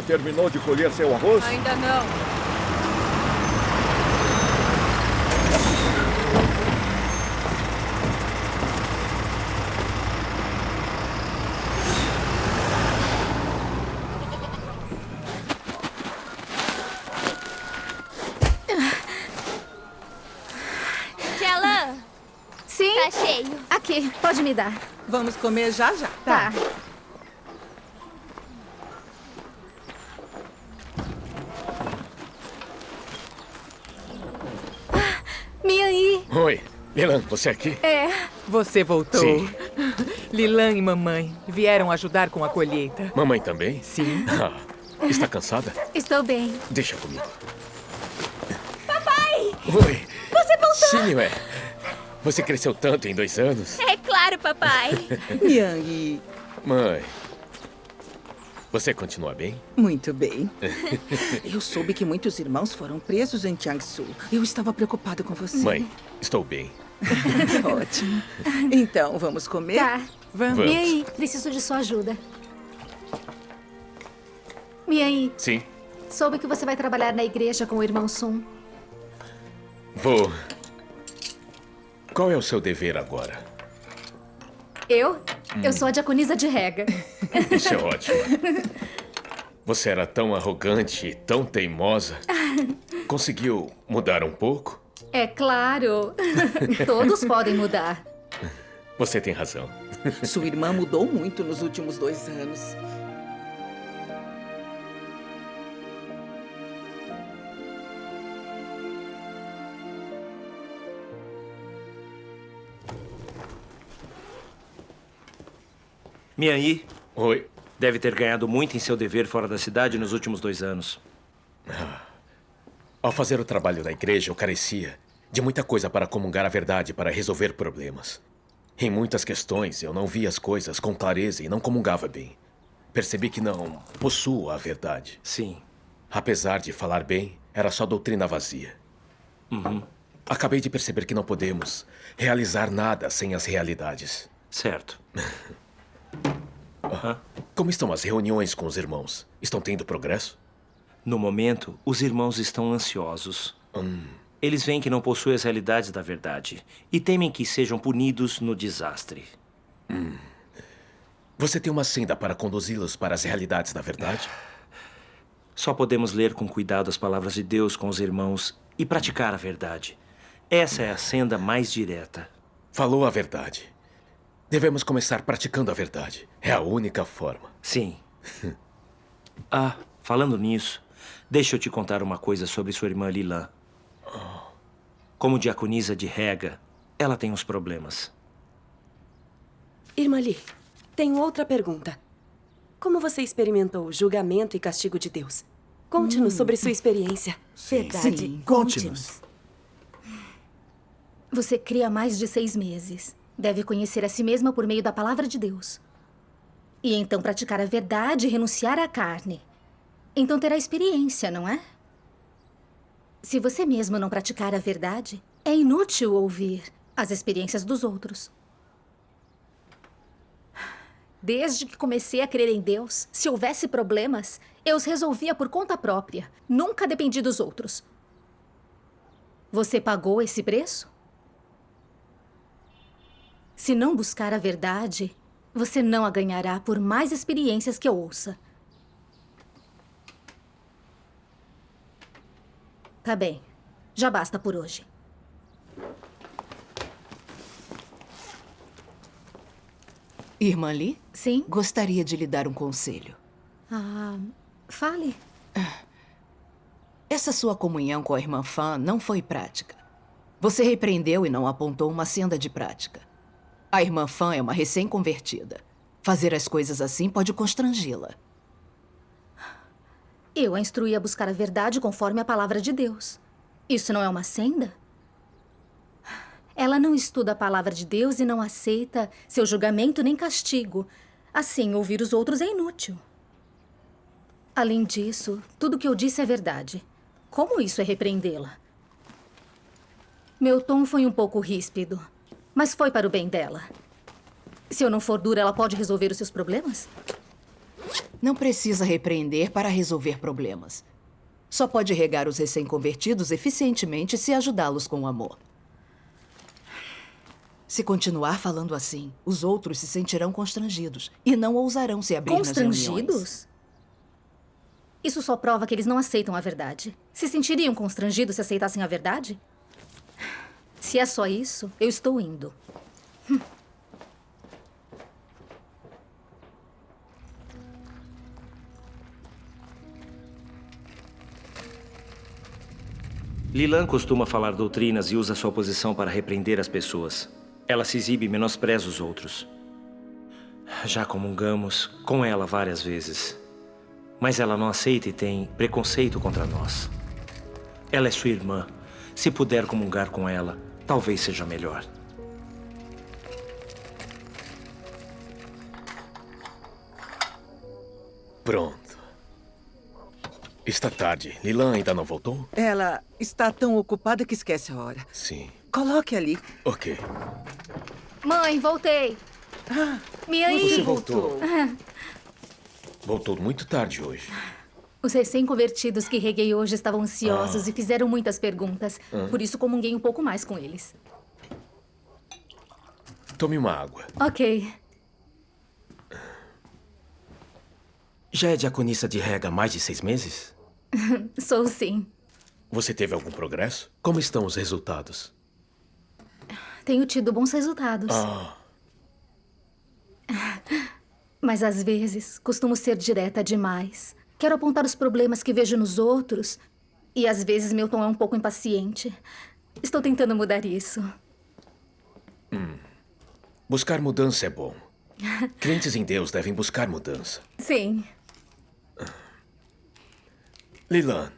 Já terminou de colher seu arroz? Ainda não. Tchelã, Sim? tá cheio. Aqui, pode me dar. Vamos comer já já. Tá. Mian-Yi. Oi, Lilan, você aqui? É, Você voltou. Sim. Lilan e mamãe vieram ajudar com a colheita. Mamãe também? Sim. Ah, está cansada? estou bem. Deixa comigo. Papai! Oi. Você voltou! Sim, ué. Você cresceu tanto em 2 anos? É claro, papai. Yang, Mãe, você continua bem? Muito bem. Eu soube que muitos irmãos foram presos em Jiangsu. Eu estava preocupada com você. Mãe, estou bem. Ótimo. Então, vamos comer? Tá. vamos. Vamos. Mian-Yi, preciso de sua ajuda. Mian-Yi, Sim, soube que você vai trabalhar na igreja com o irmão Sun. vou. Qual é o seu dever agora? Eu? Eu sou a diaconisa de rega. Isso é ótimo. Você era tão arrogante e tão teimosa. Conseguiu mudar um pouco? É claro. Todos podem mudar. Você tem razão. Sua irmã mudou muito nos últimos 2 anos. Mian-Yi Oi. deve ter ganhado muito em seu dever fora da cidade nos últimos 2 anos. Ao fazer o trabalho na igreja, eu carecia de muita coisa para comungar a verdade, para resolver problemas. Em muitas questões, eu não via as coisas com clareza e não comungava bem. Percebi que não possuo a verdade. Sim. Apesar de falar bem, era só doutrina vazia. Acabei de perceber que não podemos realizar nada sem as realidades. Certo. Como estão as reuniões com os irmãos? Estão tendo progresso? No momento, os irmãos estão ansiosos. Eles veem que não possuem as realidades da verdade e temem que sejam punidos no desastre. Você tem uma senda para conduzi-los para as realidades da verdade? Só podemos ler com cuidado as palavras de Deus com os irmãos e praticar a verdade. Essa é a senda mais direta. Falou a verdade. Devemos começar praticando a verdade. É a única forma. Sim. Falando nisso, deixa eu te contar uma coisa sobre sua irmã Lilan. Como diaconisa de rega, ela tem uns problemas. Irmã Li, tenho outra pergunta. Como você experimentou o julgamento e castigo de Deus? Conte-nos sobre sua experiência. Verdade. Sim, Conte-nos. Você cria há mais de 6 meses. Deve conhecer a si mesma por meio da palavra de Deus. E então praticar a verdade e renunciar à carne. Então terá experiência, não é? Se você mesmo não praticar a verdade, é inútil ouvir as experiências dos outros. Desde que comecei a crer em Deus, se houvesse problemas, eu os resolvia por conta própria. Nunca dependi dos outros. Você pagou esse preço? Se não buscar a verdade, você não a ganhará por mais experiências que eu ouça. Tá bem. Já basta por hoje. Irmã Li, Sim? gostaria de lhe dar um conselho. Fale. Essa sua comunhão com a irmã Fan não foi prática. Você repreendeu e não apontou uma senda de prática. A irmã Fan é uma recém-convertida. Fazer as coisas assim pode constrangê-la. Eu a instruí a buscar a verdade conforme a palavra de Deus. Isso não é uma senda? Ela não estuda a palavra de Deus e não aceita seu julgamento nem castigo. Assim, ouvir os outros é inútil. Além disso, tudo que eu disse é verdade. Como isso é repreendê-la? Meu tom foi um pouco ríspido, mas foi para o bem dela. Se eu não for dura, ela pode resolver os seus problemas? Não precisa repreender para resolver problemas. Só pode regar os recém-convertidos eficientemente se ajudá-los com amor. Se continuar falando assim, os outros se sentirão constrangidos e não ousarão se abrir nas reuniões. Constrangidos? Isso só prova que eles não aceitam a verdade. Se sentiriam constrangidos se aceitassem a verdade? Se é só isso, eu estou indo. Lilan costuma falar doutrinas e usa sua posição para repreender as pessoas. Ela se exibe e menospreza os outros. Já comungamos com ela várias vezes. Mas ela não aceita e tem preconceito contra nós. Ela é sua irmã. Se puder comungar com ela, talvez seja melhor. Pronto. Está tarde. Lilan ainda não voltou? Ela está tão ocupada que esquece a hora. Sim. Coloque ali. Ok. Mãe, voltei. Minha Você aí. voltou. Voltou muito tarde hoje. Os recém-convertidos que reguei hoje estavam ansiosos e fizeram muitas perguntas. Por isso comunguei um pouco mais com eles. Tome uma água. Ok. Já é diaconissa de rega há mais de 6 meses? Sou sim. Você teve algum progresso? Como estão os resultados? Tenho tido bons resultados. Mas às vezes costumo ser direta demais. Quero apontar os problemas que vejo nos outros. E às vezes meu tom é um pouco impaciente. Estou tentando mudar isso. Buscar mudança é bom. Crentes em Deus devem buscar mudança. Sim. Lilan,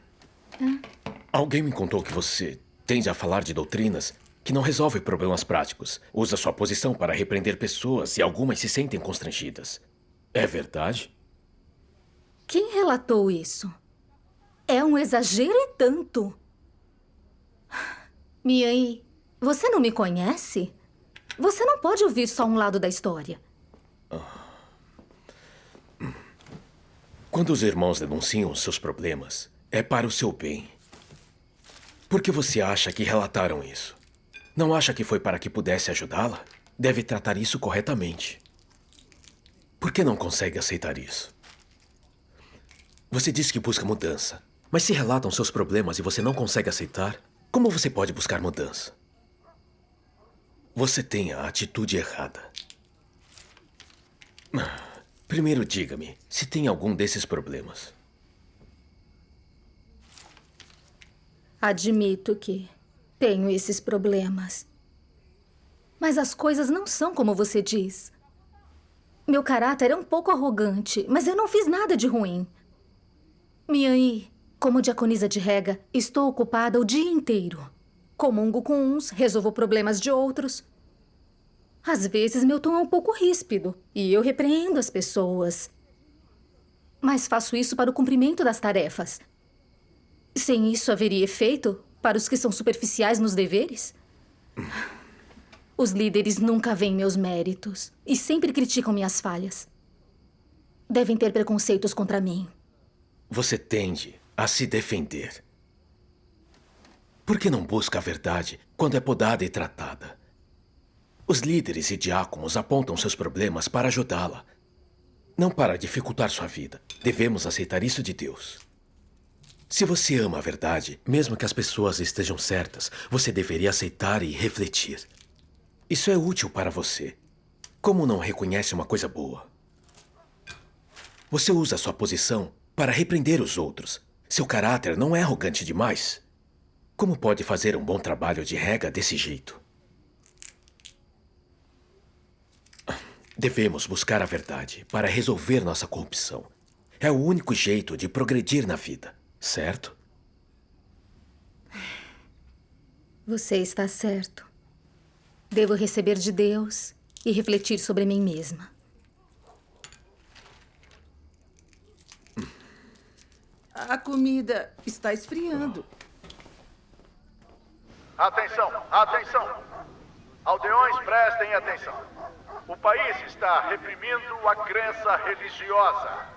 alguém me contou que você tende a falar de doutrinas que não resolvem problemas práticos. Usa sua posição para repreender pessoas e algumas se sentem constrangidas. É verdade? Quem relatou isso? É um exagero e tanto. Miai, você não me conhece? Você não pode ouvir só um lado da história. Quando os irmãos denunciam os seus problemas, é para o seu bem. Por que você acha que relataram isso? Não acha que foi para que pudesse ajudá-la? Deve tratar isso corretamente. Por que não consegue aceitar isso? Você diz que busca mudança, mas se relatam seus problemas e você não consegue aceitar, como você pode buscar mudança? Você tem a atitude errada. Primeiro diga-me se tem algum desses problemas. Admito que tenho esses problemas. Mas as coisas não são como você diz. Meu caráter é um pouco arrogante, mas eu não fiz nada de ruim. Miai, como diaconisa de rega, estou ocupada o dia inteiro. Comungo com uns, resolvo problemas de outros. Às vezes meu tom é um pouco ríspido e eu repreendo as pessoas. Mas faço isso para o cumprimento das tarefas. Sem isso haveria efeito para os que são superficiais nos deveres? Os líderes nunca veem meus méritos e sempre criticam minhas falhas. Devem ter preconceitos contra mim. Você tende a se defender. Por que não busca a verdade quando é podada e tratada? Os líderes e diáconos apontam seus problemas para ajudá-la, não para dificultar sua vida. Devemos aceitar isso de Deus. Se você ama a verdade, mesmo que as pessoas estejam certas, você deveria aceitar e refletir. Isso é útil para você. Como não reconhece uma coisa boa? Você usa sua posição para repreender os outros. Seu caráter não é arrogante demais? Como pode fazer um bom trabalho de rega desse jeito? Devemos buscar a verdade para resolver nossa corrupção. É o único jeito de progredir na vida, certo? Você está certo. Devo receber de Deus e refletir sobre mim mesma. A comida está esfriando. Atenção, atenção! Aldeões, prestem atenção. O país está reprimindo a crença religiosa.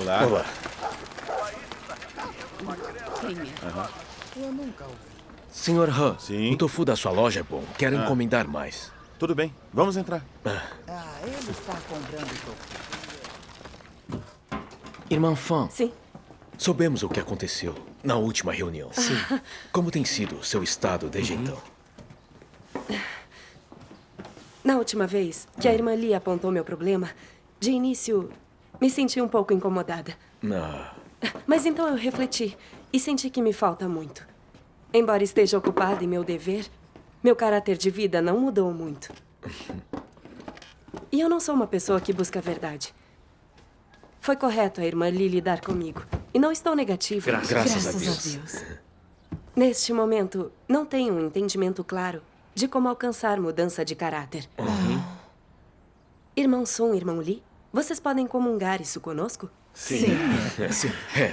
Olá. Olá. Eu nunca ouvi. Senhor Han, Sim? o tofu da sua loja é bom. Quero encomendar mais. Tudo bem, vamos entrar. Ah, ele está comprando tofu. Irmã Fan, Sim. soubemos o que aconteceu na última reunião. Sim. Como tem sido seu estado desde então? Na última vez que a irmã Lee apontou meu problema, de início me senti um pouco incomodada. Não. Mas então eu refleti e senti que me falta muito. Embora esteja ocupada em meu dever, meu caráter de vida não mudou muito. E eu não sou uma pessoa que busca a verdade. Foi correto a irmã Lee lidar comigo. E não estou negativa. Graças a Deus. Neste momento, não tenho um entendimento claro de como alcançar mudança de caráter. Irmão Sun, irmão Lee, vocês podem comungar isso conosco? Sim. Sim.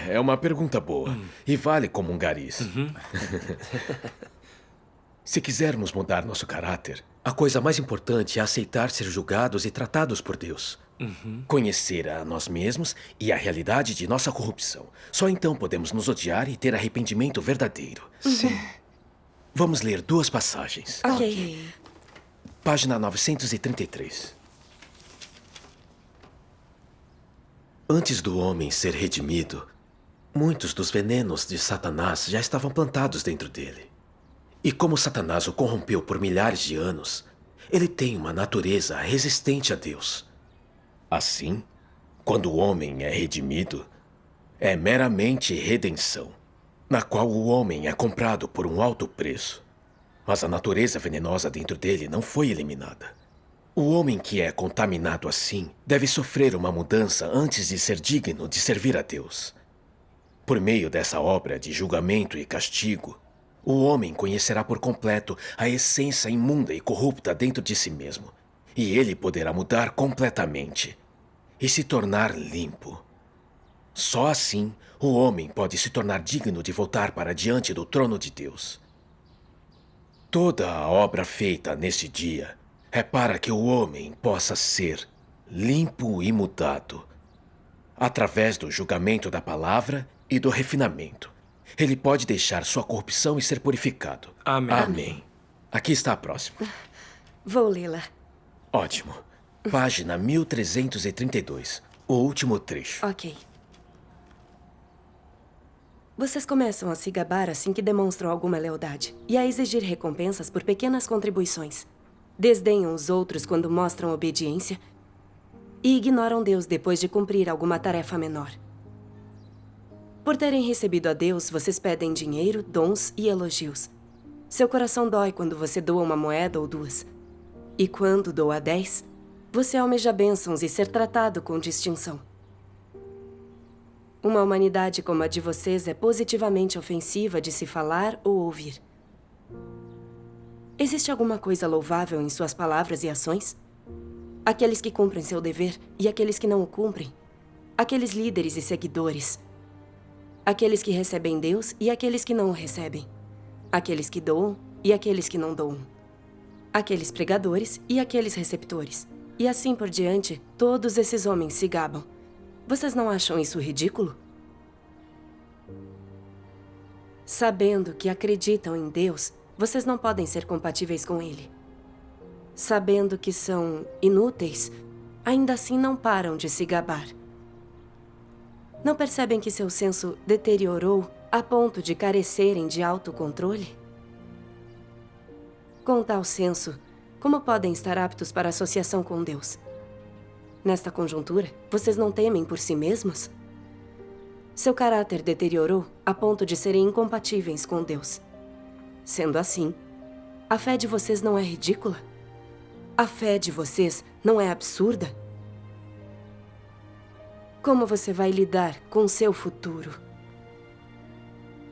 É uma pergunta boa. E vale comungar isso. Se quisermos mudar nosso caráter, a coisa mais importante é aceitar ser julgados e tratados por Deus. Conhecer a nós mesmos e a realidade de nossa corrupção. Só então podemos nos odiar e ter arrependimento verdadeiro. Sim. Vamos ler 2 passagens. Ok. Página 933. Antes do homem ser redimido, muitos dos venenos de Satanás já estavam plantados dentro dele. E como Satanás o corrompeu por milhares de anos, ele tem uma natureza resistente a Deus. Assim, quando o homem é redimido, é meramente redenção, na qual o homem é comprado por um alto preço. Mas a natureza venenosa dentro dele não foi eliminada. O homem que é contaminado assim deve sofrer uma mudança antes de ser digno de servir a Deus. Por meio dessa obra de julgamento e castigo, o homem conhecerá por completo a essência imunda e corrupta dentro de si mesmo, e ele poderá mudar completamente e se tornar limpo. Só assim o homem pode se tornar digno de voltar para diante do trono de Deus. Toda a obra feita neste dia é para que o homem possa ser limpo e mudado. Através do julgamento da palavra e do refinamento, ele pode deixar sua corrupção e ser purificado. Amém. Amém. Aqui está a próxima. Vou lê-la. Ótimo. Página 1332. O último trecho. Ok. Vocês começam a se gabar assim que demonstram alguma lealdade e a exigir recompensas por pequenas contribuições. Desdenham os outros quando mostram obediência e ignoram Deus depois de cumprir alguma tarefa menor. Por terem recebido a Deus, vocês pedem dinheiro, dons e elogios. Seu coração dói quando você doa uma moeda ou 2. E quando doa 10, você almeja bênçãos e ser tratado com distinção. Uma humanidade como a de vocês é positivamente ofensiva de se falar ou ouvir. Existe alguma coisa louvável em suas palavras e ações? Aqueles que cumprem seu dever e aqueles que não o cumprem. Aqueles líderes e seguidores. Aqueles que recebem Deus e aqueles que não o recebem. Aqueles que doam e aqueles que não doam. Aqueles pregadores e aqueles receptores. E assim por diante, todos esses homens se gabam. Vocês não acham isso ridículo? Sabendo que acreditam em Deus, vocês não podem ser compatíveis com Ele. Sabendo que são inúteis, ainda assim não param de se gabar. Não percebem que seu senso deteriorou a ponto de carecerem de autocontrole? Com tal senso, como podem estar aptos para associação com Deus? Nesta conjuntura, vocês não temem por si mesmos? Seu caráter deteriorou a ponto de serem incompatíveis com Deus. Sendo assim, a fé de vocês não é ridícula? A fé de vocês não é absurda? Como você vai lidar com seu futuro?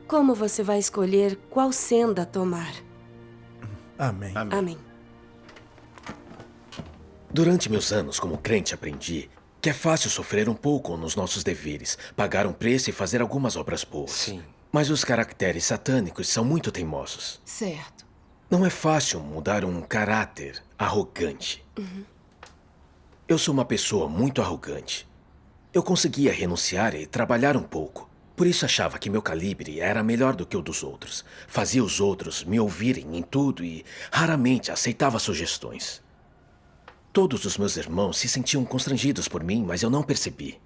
Como você vai escolher qual senda tomar? Amém. Amém. Durante meus anos como crente aprendi que é fácil sofrer um pouco nos nossos deveres, pagar um preço e fazer algumas obras boas. Sim. Mas os caracteres satânicos são muito teimosos. Certo. Não é fácil mudar um caráter arrogante. Eu sou uma pessoa muito arrogante. Eu conseguia renunciar e trabalhar um pouco. Por isso achava que meu calibre era melhor do que o dos outros. Fazia os outros me ouvirem em tudo e raramente aceitava sugestões. Todos os meus irmãos se sentiam constrangidos por mim, mas eu não percebi.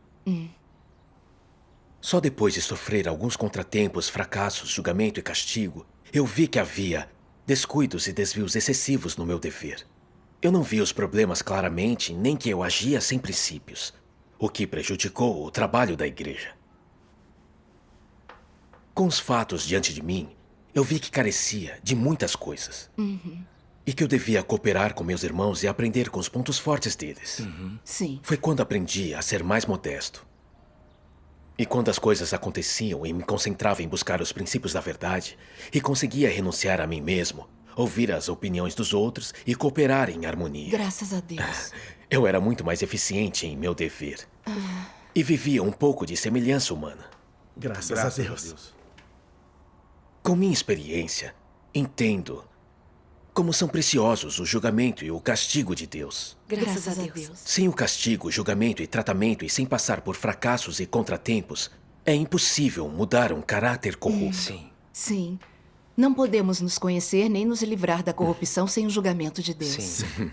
Só depois de sofrer alguns contratempos, fracassos, julgamento e castigo, eu vi que havia descuidos e desvios excessivos no meu dever. Eu não vi os problemas claramente, nem que eu agia sem princípios, o que prejudicou o trabalho da igreja. Com os fatos diante de mim, eu vi que carecia de muitas coisas. E que eu devia cooperar com meus irmãos e aprender com os pontos fortes deles. Sim. Foi quando aprendi a ser mais modesto. E quando as coisas aconteciam e me concentrava em buscar os princípios da verdade, e conseguia renunciar a mim mesmo, ouvir as opiniões dos outros e cooperar em harmonia. Graças a Deus. Eu era muito mais eficiente em meu dever. E vivia um pouco de semelhança humana. Graças a Deus. Com minha experiência, entendo como são preciosos o julgamento e o castigo de Deus. Graças a Deus. Sem o castigo, julgamento e tratamento e sem passar por fracassos e contratempos, é impossível mudar um caráter corrupto. Sim. Não podemos nos conhecer nem nos livrar da corrupção sem o julgamento de Deus. Sim.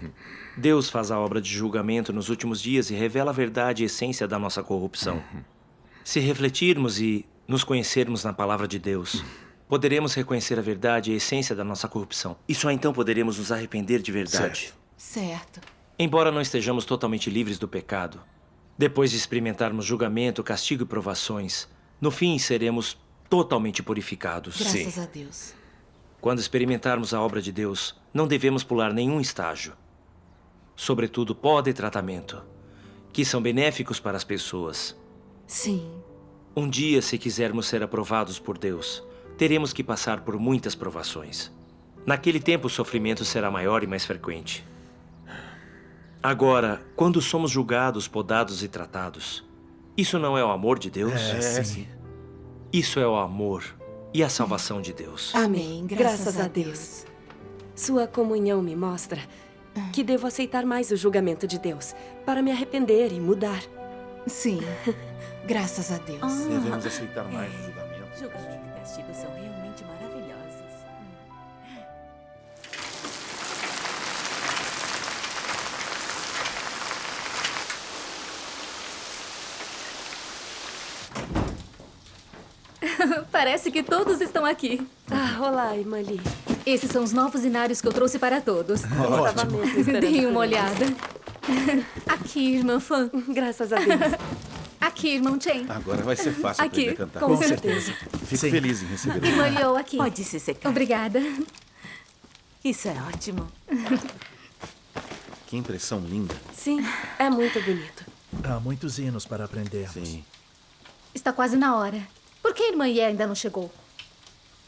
Deus faz a obra de julgamento nos últimos dias e revela a verdade e essência da nossa corrupção. Se refletirmos e nos conhecermos na palavra de Deus, poderemos reconhecer a verdade e a essência da nossa corrupção. E só então poderemos nos arrepender de verdade. Certo. Embora não estejamos totalmente livres do pecado, depois de experimentarmos julgamento, castigo e provações, no fim seremos totalmente purificados. Graças a Deus. Quando experimentarmos a obra de Deus, não devemos pular nenhum estágio. Sobretudo poda e tratamento, que são benéficos para as pessoas. Sim. Um dia, se quisermos ser aprovados por Deus, teremos que passar por muitas provações. Naquele tempo, o sofrimento será maior e mais frequente. Agora, quando somos julgados, podados e tratados, isso não é o amor de Deus? Sim. Isso é o amor e a salvação de Deus. Amém. Graças a Deus. Sua comunhão me mostra que devo aceitar mais o julgamento de Deus para me arrepender e mudar. Sim. Graças a Deus. Devemos aceitar mais o julgamento. Julgamento e castigo são realmente maravilhosos. Parece que todos estão aqui. Olá, irmã Lee. Esses são os novos inários que eu trouxe para todos. Eu estava mesmo esperando Deem por uma eles. olhada. Aqui, irmã Fan. Graças a Deus. Aqui, irmão Chen. Agora vai ser fácil Aqui, aprender a cantar. com certeza. Fico feliz em receber Irmã Liu, aqui. Pode se secar. Obrigada. Isso é ótimo. Que impressão linda. Sim, é muito bonito. Há muitos hinos para aprendermos. Sim. Está quase na hora. Por que a irmã Ye ainda não chegou?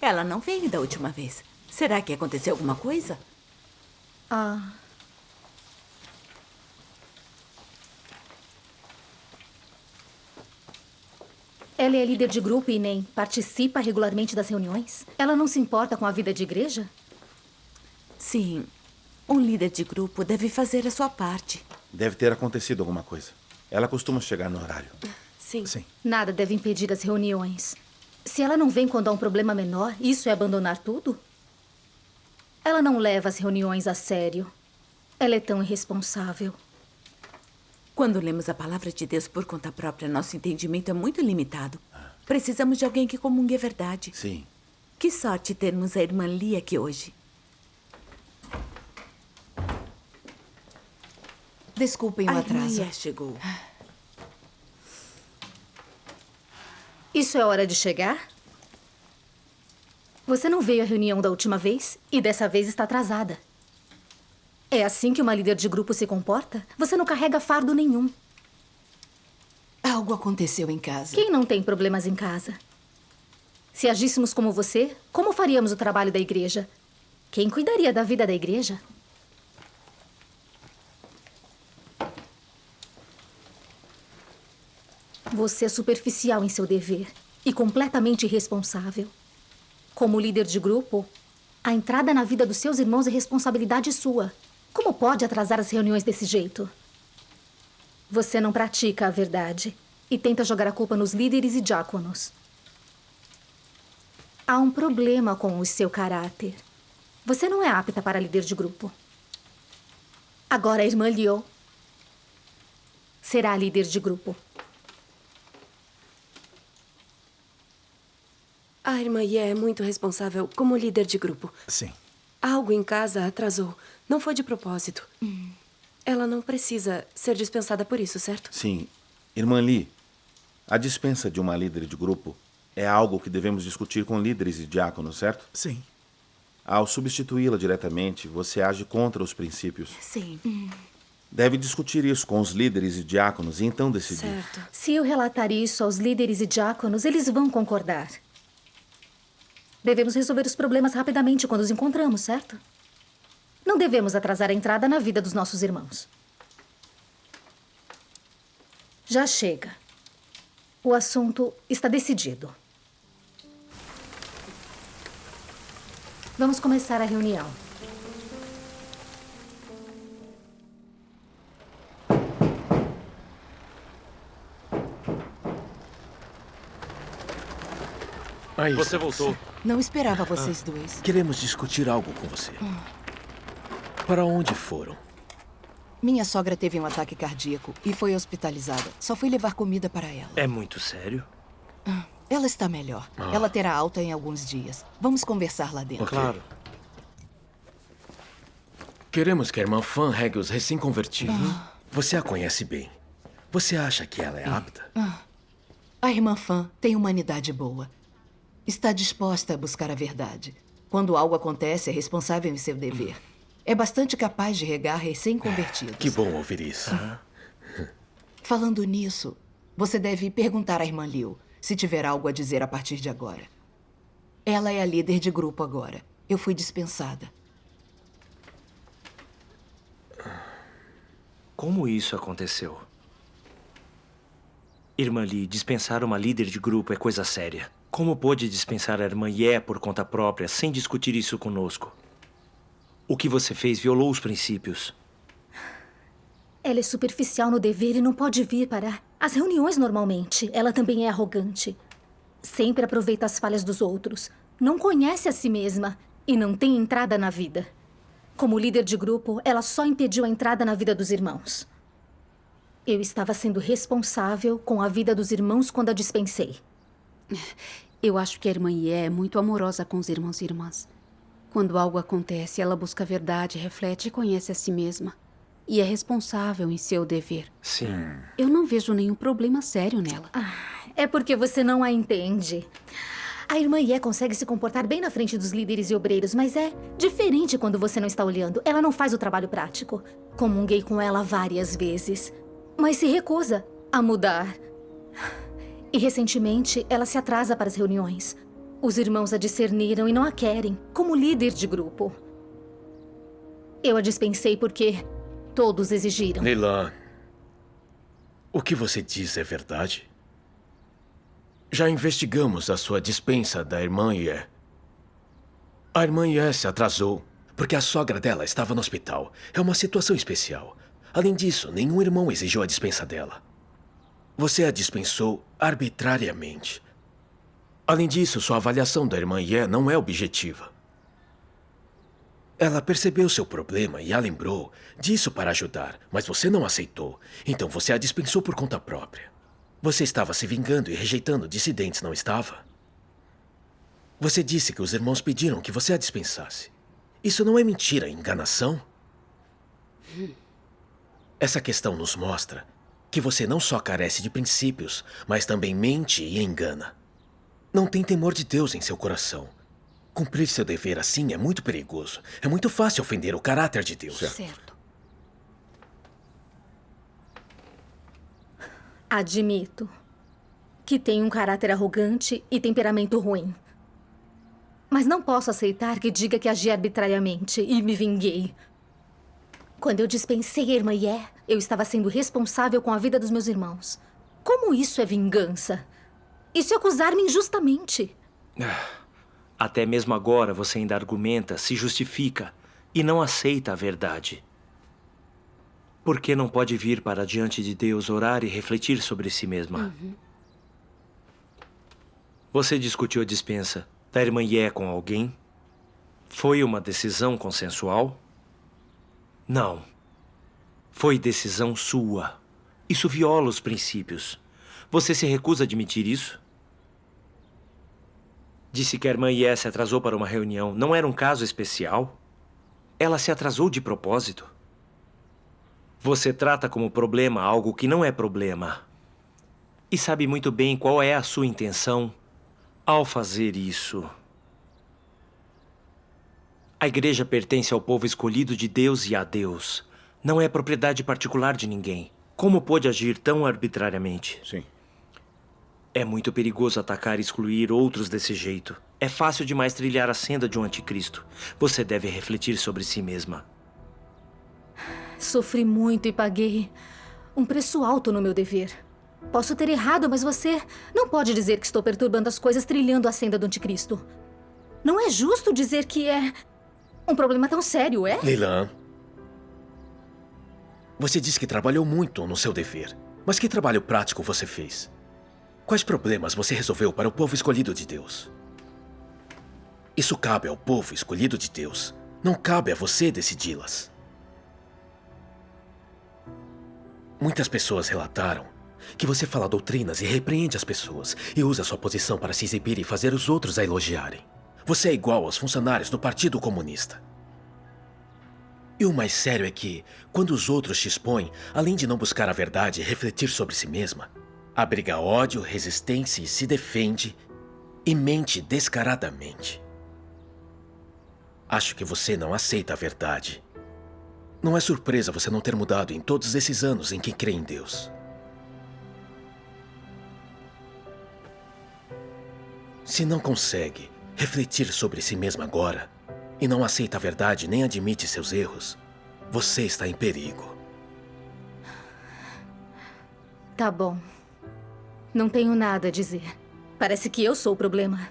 Ela não veio da última vez. Será que aconteceu alguma coisa? Ela é líder de grupo e nem participa regularmente das reuniões? Ela não se importa com a vida de igreja? Sim. Um líder de grupo deve fazer a sua parte. Deve ter acontecido alguma coisa. Ela costuma chegar no horário. Sim. Nada deve impedir as reuniões. Se ela não vem quando há um problema menor, isso é abandonar tudo? Ela não leva as reuniões a sério. Ela é tão irresponsável. Quando lemos a palavra de Deus por conta própria, nosso entendimento é muito limitado. Precisamos de alguém que comungue a verdade. Sim. Que sorte termos a irmã Lee aqui hoje. Desculpem o A atraso. irmã Ye chegou. Isso é hora de chegar? Você não veio à reunião da última vez e dessa vez está atrasada. É assim que uma líder de grupo se comporta? Você não carrega fardo nenhum. Algo aconteceu em casa. Quem não tem problemas em casa? Se agíssemos como você, como faríamos o trabalho da igreja? Quem cuidaria da vida da igreja? Você é superficial em seu dever e completamente irresponsável. Como líder de grupo, A entrada na vida dos seus irmãos é responsabilidade sua. Como pode atrasar as reuniões desse jeito? Você não pratica a verdade e tenta jogar a culpa nos líderes e diáconos. Há um problema com o seu caráter. Você não é apta para líder de grupo. Agora a irmã Liu será a líder de grupo. A irmã Ye é muito responsável como líder de grupo. Sim. Algo em casa atrasou. Não foi de propósito. Ela não precisa ser dispensada por isso, certo? Sim. Irmã Lee, a dispensa de uma líder de grupo é algo que devemos discutir com líderes e diáconos, certo? Sim. Ao substituí-la diretamente, você age contra os princípios. Sim. Deve discutir isso com os líderes e diáconos e então decidir. Certo. Se eu relatar isso aos líderes e diáconos, eles vão concordar. Devemos resolver os problemas rapidamente quando os encontramos, certo? Não devemos atrasar a entrada na vida dos nossos irmãos. Já chega. O assunto está decidido. Vamos começar a reunião. Aí, Você voltou. Não esperava vocês dois. Queremos discutir algo com você. Para onde foram? Minha sogra teve um ataque cardíaco e foi hospitalizada. Só fui levar comida para ela. É muito sério? Ela está melhor. Ela terá alta em alguns dias. Vamos conversar lá dentro. Claro. Queremos que a irmã Fan regue os recém-convertidos. Você a conhece bem. Você acha que ela é apta? A irmã Fan tem humanidade boa. Está disposta a buscar a verdade. Quando algo acontece, é responsável em seu dever. É bastante capaz de regar recém-convertidos. Que bom ouvir isso. Falando nisso, você deve perguntar à irmã Liu se tiver algo a dizer a partir de agora. Ela é a líder de grupo agora. Eu fui dispensada. Como isso aconteceu? Irmã Lee, dispensar uma líder de grupo é coisa séria. Como pôde dispensar a irmã Ye por conta própria sem discutir isso conosco? O que você fez violou os princípios. Ela é superficial no dever e não pode vir para as reuniões normalmente. Ela também é arrogante. Sempre aproveita as falhas dos outros. Não conhece a si mesma e não tem entrada na vida. Como líder de grupo, ela só impediu a entrada na vida dos irmãos. Eu estava sendo responsável com a vida dos irmãos quando a dispensei. Eu acho que a irmã Ye é muito amorosa com os irmãos e irmãs. Quando algo acontece, ela busca a verdade, reflete e conhece a si mesma. E é responsável em seu dever. Sim. Eu não vejo nenhum problema sério nela. É porque você não a entende. A irmã Ye consegue se comportar bem na frente dos líderes e obreiros, mas é diferente quando você não está olhando. Ela não faz o trabalho prático. Comunguei com ela várias vezes, mas se recusa a mudar. E recentemente, ela se atrasa para as reuniões. Os irmãos a discerniram e não a querem como líder de grupo. Eu a dispensei porque todos exigiram. Lilan, o que você diz é verdade? Já investigamos a sua dispensa da irmã Ye. A irmã Ye se atrasou porque a sogra dela estava no hospital. É uma situação especial. Além disso, nenhum irmão exigiu a dispensa dela. Você a dispensou arbitrariamente. Além disso, sua avaliação da irmã Ye não é objetiva. Ela percebeu seu problema e a lembrou disso para ajudar, mas você não aceitou. Então você a dispensou por conta própria. Você estava se vingando e rejeitando dissidentes, não estava? Você disse que os irmãos pediram que você a dispensasse. Isso não é mentira, é enganação? Essa questão nos mostra que você não só carece de princípios, mas também mente e engana. Não tem temor de Deus em seu coração. Cumprir seu dever assim é muito perigoso. É muito fácil ofender o caráter de Deus. Certo. Admito que tenho um caráter arrogante e temperamento ruim. Mas não posso aceitar que diga que agi arbitrariamente e me vinguei. Quando eu dispensei a irmã Ye, eu estava sendo responsável com a vida dos meus irmãos. Como isso é vingança? Isso é acusar-me injustamente. Até mesmo agora você ainda argumenta, se justifica e não aceita a verdade. Por que não pode vir para diante de Deus, orar e refletir sobre si mesma? Você discutiu a dispensa da irmã Yé com alguém? Foi uma decisão consensual? Não. Foi decisão sua. Isso viola os princípios. Você se recusa a admitir isso? Disse que a irmã Yé se atrasou para uma reunião. Não era um caso especial? Ela se atrasou de propósito? Você trata como problema algo que não é problema. E sabe muito bem qual é a sua intenção ao fazer isso. A igreja pertence ao povo escolhido de Deus e a Deus. Não é propriedade particular de ninguém. Como pôde agir tão arbitrariamente? Sim. É muito perigoso atacar e excluir outros desse jeito. É fácil demais trilhar a senda de um anticristo. Você deve refletir sobre si mesma. Sofri muito e paguei um preço alto no meu dever. Posso ter errado, mas você não pode dizer que estou perturbando as coisas trilhando a senda do anticristo. Não é justo dizer que é um problema tão sério, é? Lilan, você disse que trabalhou muito no seu dever. Mas que trabalho prático você fez? Quais problemas você resolveu para o povo escolhido de Deus? Isso cabe ao povo escolhido de Deus. Não cabe a você decidi-las. Muitas pessoas relataram que você fala doutrinas e repreende as pessoas e usa sua posição para se exibir e fazer os outros a elogiarem. Você é igual aos funcionários do Partido Comunista. E o mais sério é que, quando os outros te expõem, além de não buscar a verdade e refletir sobre si mesma, abriga ódio, resistência e se defende e mente descaradamente. Acho que você não aceita a verdade. Não é surpresa você não ter mudado em todos esses anos em que crê em Deus. Se não consegue refletir sobre si mesma agora e não aceita a verdade nem admite seus erros, você está em perigo. Tá bom. Não tenho nada a dizer. Parece que eu sou o problema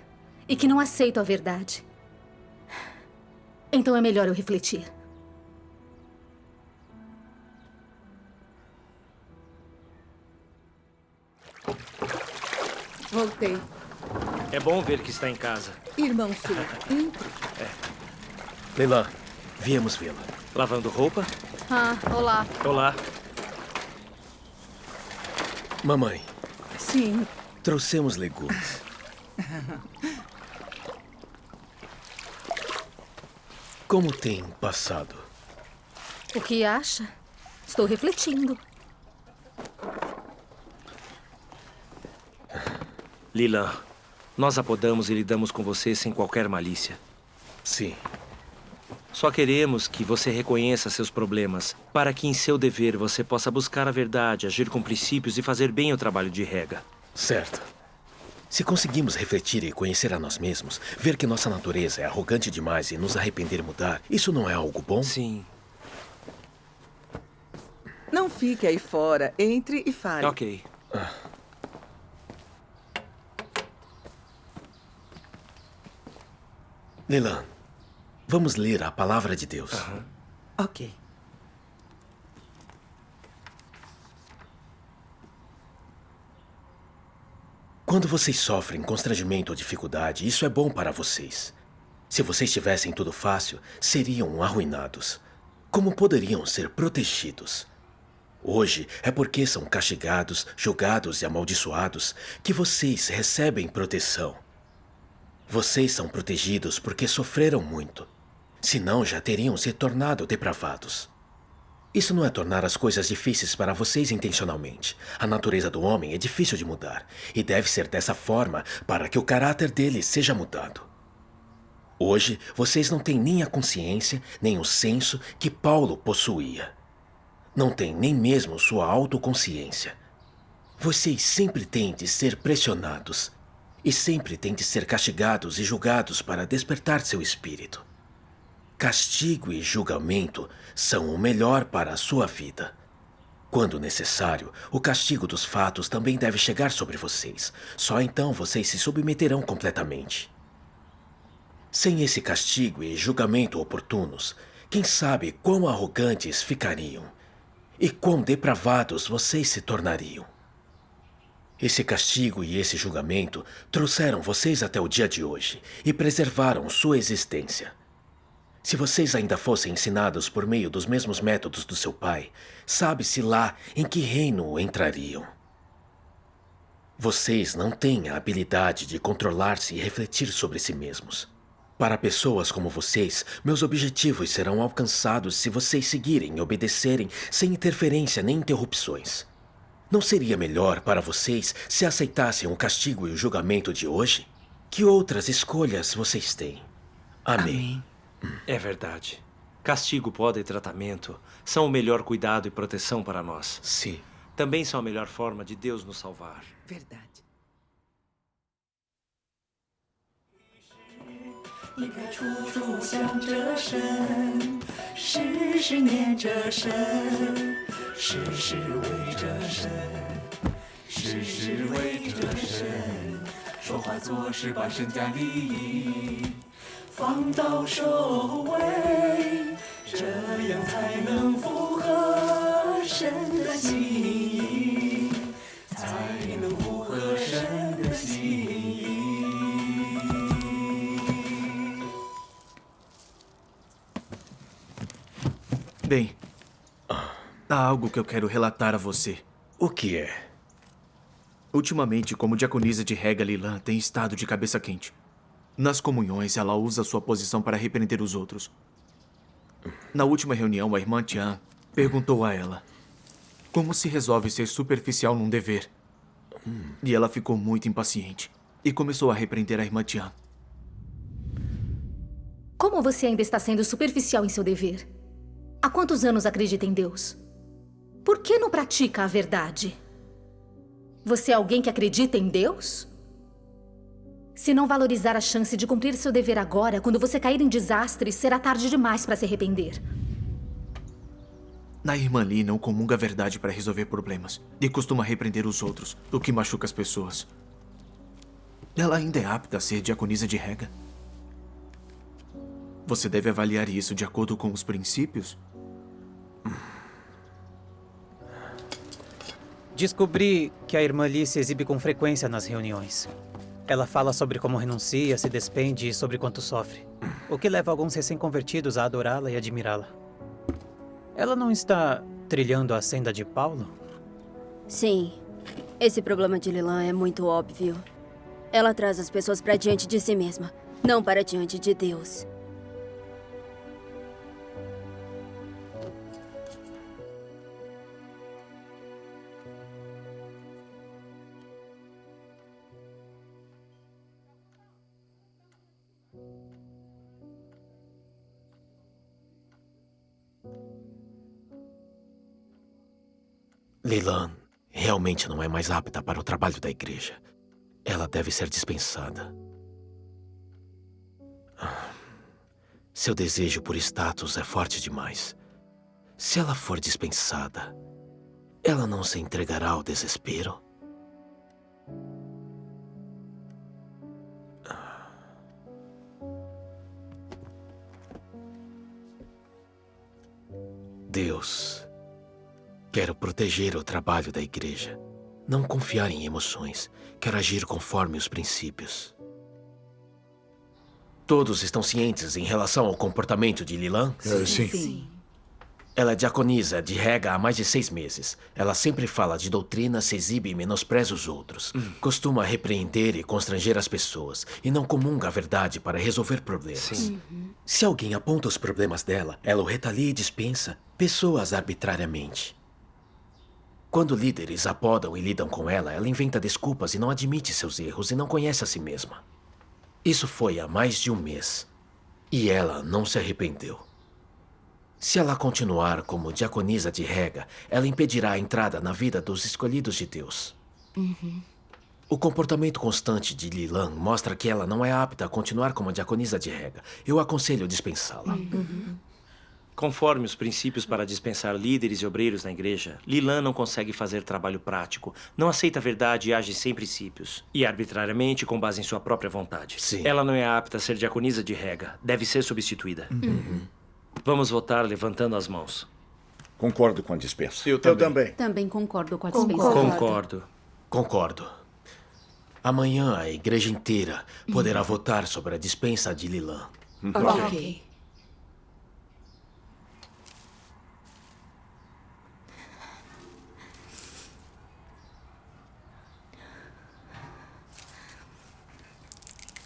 e que não aceito a verdade. Então é melhor eu refletir. Voltei. É bom ver que está em casa. Irmão Su, entre. Lilan, viemos vê-la. Lavando roupa? Ah, olá. Olá. Mamãe, Sim. trouxemos legumes. Como tem passado? O que acha? Estou refletindo. Lilan, nós apodamos e lidamos com você sem qualquer malícia. Sim. Só queremos que você reconheça seus problemas, para que em seu dever você possa buscar a verdade, agir com princípios e fazer bem o trabalho de rega. Certo. Se conseguimos refletir e conhecer a nós mesmos, ver que nossa natureza é arrogante demais e nos arrepender e mudar, isso não é algo bom? Sim. Não fique aí fora. Entre e fale. Ok. Lilan, vamos ler a palavra de Deus. Ok. Quando vocês sofrem constrangimento ou dificuldade, isso é bom para vocês. Se vocês tivessem tudo fácil, seriam arruinados. Como poderiam ser protegidos? Hoje é porque são castigados, julgados e amaldiçoados que vocês recebem proteção. Vocês são protegidos porque sofreram muito. Senão já teriam se tornado depravados. Isso não é tornar as coisas difíceis para vocês intencionalmente. A natureza do homem é difícil de mudar. E deve ser dessa forma para que o caráter dele seja mudado. Hoje, vocês não têm nem a consciência, nem o senso que Paulo possuía. Não têm nem mesmo sua autoconsciência. Vocês sempre têm de ser pressionados. E sempre têm de ser castigados e julgados para despertar seu espírito. Castigo e julgamento são o melhor para a sua vida. Quando necessário, o castigo dos fatos também deve chegar sobre vocês. Só então vocês se submeterão completamente. Sem esse castigo e julgamento oportunos, quem sabe quão arrogantes ficariam e quão depravados vocês se tornariam. Esse castigo e esse julgamento trouxeram vocês até o dia de hoje e preservaram sua existência. Se vocês ainda fossem ensinados por meio dos mesmos métodos do seu pai, sabe-se lá em que reino entrariam. Vocês não têm a habilidade de controlar-se e refletir sobre si mesmos. Para pessoas como vocês, meus objetivos serão alcançados se vocês seguirem e obedecerem sem interferência nem interrupções. Não seria melhor para vocês se aceitassem o castigo e o julgamento de hoje? Que outras escolhas vocês têm? Amém. É verdade. Castigo, poda e tratamento são o melhor cuidado e proteção para nós. Sim. Também são a melhor forma de Deus nos salvar. Verdade. 你可处处想着神，时时念着神，时时为着神，时时为着神，说话做事把身家利益放到首位，这样才能符合神的心意，才能符合神的心意。 Bem, há algo que eu quero relatar a você. O que é? Ultimamente, como diaconisa de Rega, Lilan tem estado de cabeça quente. Nas comunhões, ela usa sua posição para repreender os outros. Na última reunião, a irmã Tian perguntou a ela como se resolve ser superficial num dever. E ela ficou muito impaciente e começou a repreender a irmã Tian. Como você ainda está sendo superficial em seu dever? Há quantos anos acredita em Deus? Por que não pratica a verdade? Você é alguém que acredita em Deus? Se não valorizar a chance de cumprir seu dever agora, quando você cair em desastres, será tarde demais para se arrepender. A irmã Lee não comunga a verdade para resolver problemas e costuma repreender os outros, o que machuca as pessoas. Ela ainda é apta a ser diaconisa de Rega? Você deve avaliar isso de acordo com os princípios? Descobri que a irmã Lee se exibe com frequência nas reuniões. Ela fala sobre como renuncia, se despende e sobre quanto sofre, o que leva alguns recém-convertidos a adorá-la e admirá-la. Ela não está trilhando a senda de Paulo? Sim. Esse problema de Lilan é muito óbvio. Ela traz as pessoas para diante de si mesma, não para diante de Deus. Lilan realmente não é mais apta para o trabalho da igreja. Ela deve ser dispensada. Seu desejo por status é forte demais. Se ela for dispensada, ela não se entregará ao desespero? Deus, quero proteger o trabalho da igreja. Não confiar em emoções. Quero agir conforme os princípios. Todos estão cientes em relação ao comportamento de Lilan? Sim. Ela é diaconisa de Rega há mais de 6 meses. Ela sempre fala de doutrina, se exibe e menospreza os outros. Costuma repreender e constranger as pessoas. E não comunga a verdade para resolver problemas. Se alguém aponta os problemas dela, ela o retalia e dispensa pessoas arbitrariamente. Quando líderes a podam e lidam com ela, ela inventa desculpas e não admite seus erros e não conhece a si mesma. Isso foi há mais de 1 mês. E ela não se arrependeu. Se ela continuar como diaconisa de Rega, ela impedirá a entrada na vida dos escolhidos de Deus. O comportamento constante de Lilan mostra que ela não é apta a continuar como diaconisa de Rega. Eu aconselho dispensá-la. Conforme os princípios para dispensar líderes e obreiros na igreja, Lilan não consegue fazer trabalho prático, não aceita a verdade e age sem princípios. E arbitrariamente com base em sua própria vontade. Sim. Ela não é apta a ser diaconisa de rega. Deve ser substituída. Vamos votar levantando as mãos. Concordo com a dispensa. Eu também concordo com a dispensa. Concordo. Amanhã a igreja inteira poderá votar sobre a dispensa de Lilan. Ok.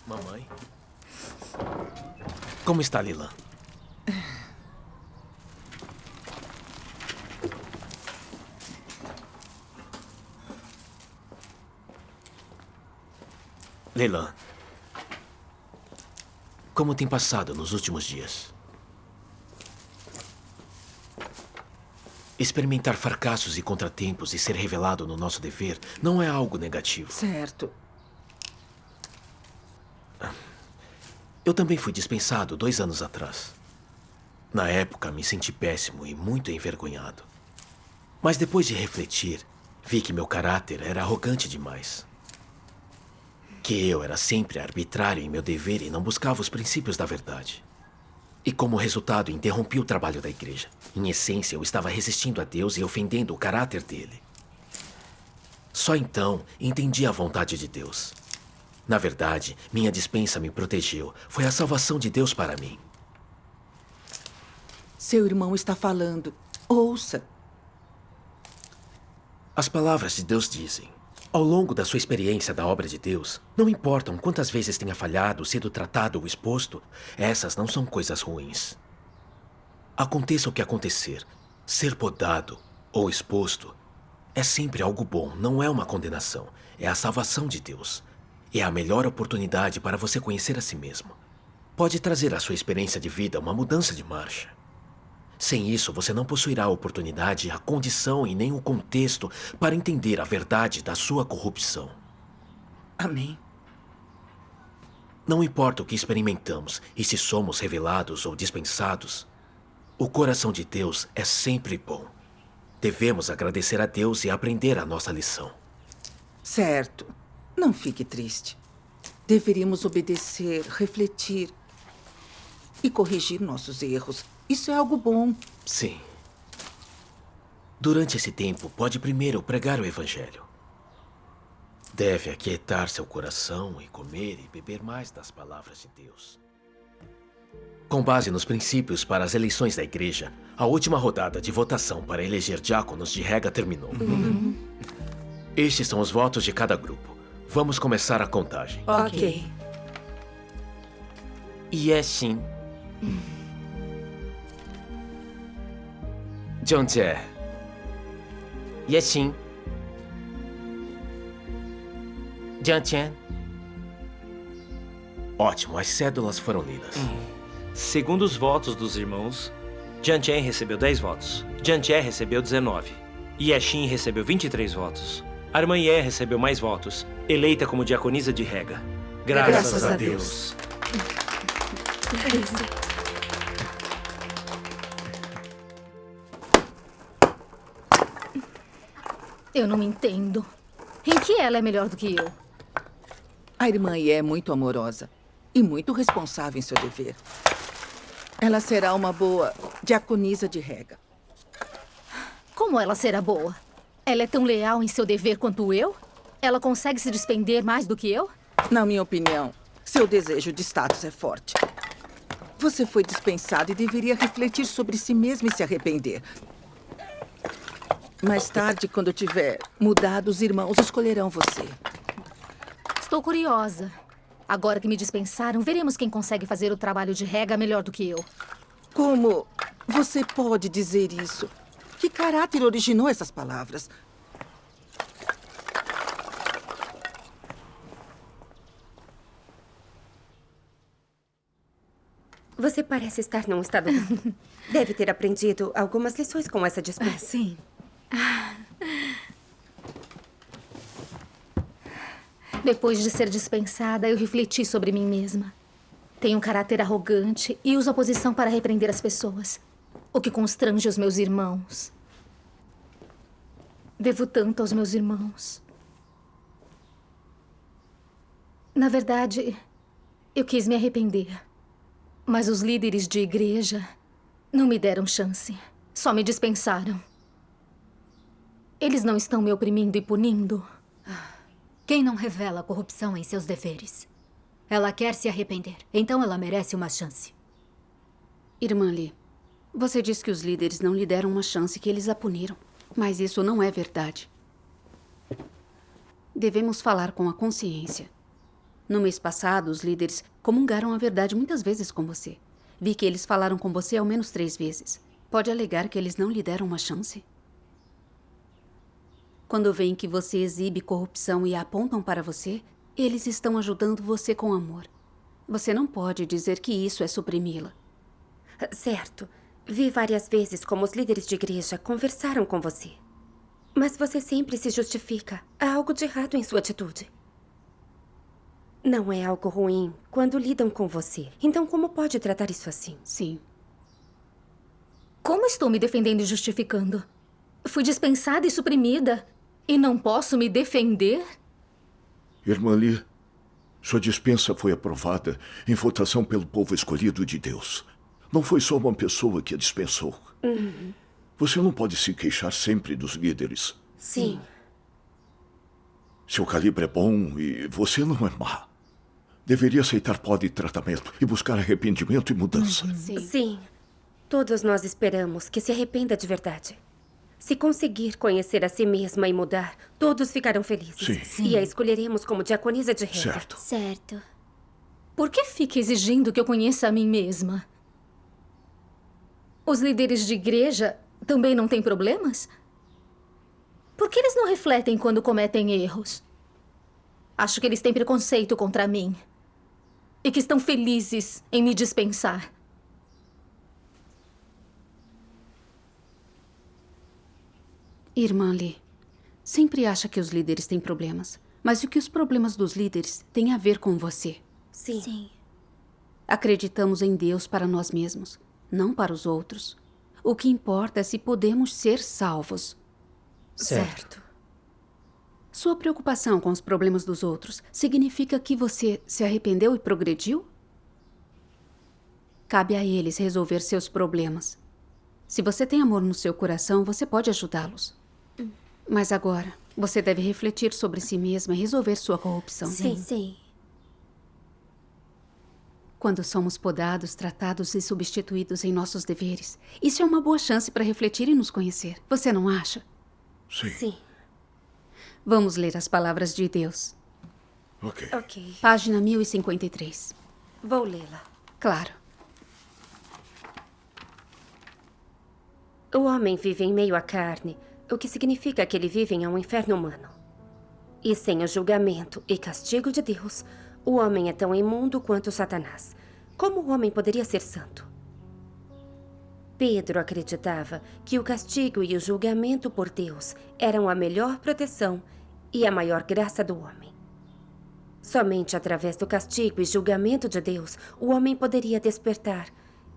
Mamãe? Como está Lilan? Lilan, como tem passado nos últimos dias? Experimentar fracassos e contratempos e ser revelado no nosso dever não é algo negativo. Certo. Eu também fui dispensado 2 anos atrás. Na época, me senti péssimo e muito envergonhado. Mas depois de refletir, vi que meu caráter era arrogante demais. Que eu era sempre arbitrário em meu dever e não buscava os princípios da verdade. E como resultado, interrompi o trabalho da igreja. Em essência, eu estava resistindo a Deus e ofendendo o caráter dele. Só então entendi a vontade de Deus. Na verdade, minha dispensa me protegeu. Foi a salvação de Deus para mim. Seu irmão está falando. Ouça. As palavras de Deus dizem: ao longo da sua experiência da obra de Deus, não importam quantas vezes tenha falhado, sido tratado ou exposto, essas não são coisas ruins. Aconteça o que acontecer, ser podado ou exposto é sempre algo bom, não é uma condenação. É a salvação de Deus. É a melhor oportunidade para você conhecer a si mesmo. Pode trazer à sua experiência de vida uma mudança de marcha. Sem isso, você não possuirá a oportunidade, a condição e nem o contexto para entender a verdade da sua corrupção. Amém. Não importa o que experimentamos e se somos revelados ou dispensados, o coração de Deus é sempre bom. Devemos agradecer a Deus e aprender a nossa lição. Certo. Não fique triste. Deveríamos obedecer, refletir e corrigir nossos erros. Isso é algo bom. Sim. Durante esse tempo, pode primeiro pregar o Evangelho. Deve aquietar seu coração e comer e beber mais das palavras de Deus. Com base nos princípios para as eleições da igreja, a última rodada de votação para eleger diáconos de rega terminou. Estes são os votos de cada grupo. Vamos começar a contagem. Ok. Yeshin. Jeonjae. Yeshin. Jiantian. Ótimo, as cédulas foram lidas. Segundo os votos dos irmãos, Jiantian recebeu 10 votos. Jiantian recebeu 19. Yeshin recebeu 23 votos. A irmã Ye recebeu mais votos, eleita como diaconisa de rega. Graças a Deus. Eu não entendo. Em que ela é melhor do que eu? A irmã Ye é muito amorosa e muito responsável em seu dever. Ela será uma boa diaconisa de rega. Como ela será boa? Ela é tão leal em seu dever quanto eu? Ela consegue se despender mais do que eu? Na minha opinião, seu desejo de status é forte. Você foi dispensado e deveria refletir sobre si mesmo e se arrepender. Mais tarde, quando tiver mudado, os irmãos escolherão você. Estou curiosa. Agora que me dispensaram, veremos quem consegue fazer o trabalho de rega melhor do que eu. Como você pode dizer isso? Que caráter originou essas palavras? Você parece estar num estado... Deve ter aprendido algumas lições com essa dispensa. Sim. Depois de ser dispensada, eu refleti sobre mim mesma. Tenho um caráter arrogante e uso a posição para repreender as pessoas. o que constrange os meus irmãos. Devo tanto aos meus irmãos. Na verdade, eu quis me arrepender. Mas os líderes de igreja não me deram chance. Só me dispensaram. Eles não estão me oprimindo e punindo? Quem não revela a corrupção em seus deveres? Ela quer se arrepender, então ela merece uma chance. Irmã Lee, você diz que os líderes não lhe deram uma chance, que eles a puniram. Mas isso não é verdade. Devemos falar com a consciência. No mês passado, os líderes comungaram a verdade muitas vezes com você. Vi que eles falaram com você ao menos 3 vezes. Pode alegar que eles não lhe deram uma chance? Quando veem que você exibe corrupção e a apontam para você, eles estão ajudando você com amor. Você não pode dizer que isso é suprimi-la. Certo. Vi várias vezes como os líderes de igreja conversaram com você. Mas você sempre se justifica. Há algo de errado em sua atitude. Não é algo ruim quando lidam com você. Então, como pode tratar isso assim? Sim. Como estou me defendendo e justificando? Fui dispensada e suprimida. E não posso me defender? Irmã Lee, sua dispensa foi aprovada em votação pelo povo escolhido de Deus. Não foi só uma pessoa que a dispensou. Você não pode se queixar sempre dos líderes. Sim. Seu calibre é bom e você não é má. Deveria aceitar pó de tratamento e buscar arrependimento e mudança. Sim. Todos nós esperamos que se arrependa de verdade. Se conseguir conhecer a si mesma e mudar, todos ficarão felizes. Sim. E a escolheremos como diaconisa de Rega. Certo. Certo. Por que fica exigindo que eu conheça a mim mesma? Os líderes de igreja também não têm problemas? Por que eles não refletem quando cometem erros? Acho que eles têm preconceito contra mim. E que estão felizes em me dispensar. Irmã Lee, sempre acha que os líderes têm problemas. Mas o que os problemas dos líderes têm a ver com você? Sim. Acreditamos em Deus para nós mesmos, não para os outros. O que importa é se podemos ser salvos. Certo. Sua preocupação com os problemas dos outros significa que você se arrependeu e progrediu? Cabe a eles resolver seus problemas. Se você tem amor no seu coração, você pode ajudá-los. Mas agora, você deve refletir sobre si mesma e resolver sua corrupção. Sim. Quando somos podados, tratados e substituídos em nossos deveres, isso é uma boa chance para refletir e nos conhecer. Você não acha? Sim. Vamos ler as palavras de Deus. Ok. Página 1053. Vou lê-la. Claro. O homem vive em meio à carne, o que significa que ele vive em um inferno humano. E sem o julgamento e castigo de Deus, o homem é tão imundo quanto Satanás. Como o homem poderia ser santo? Pedro acreditava que o castigo e o julgamento por Deus eram a melhor proteção e a maior graça do homem. Somente através do castigo e julgamento de Deus, o homem poderia despertar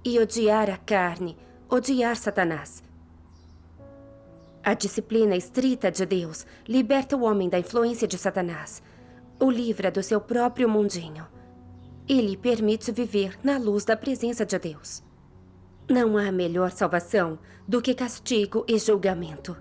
e odiar a carne, odiar Satanás. A disciplina estrita de Deus liberta o homem da influência de Satanás, o livra do seu próprio mundinho e lhe permite viver na luz da presença de Deus. Não há melhor salvação do que castigo e julgamento.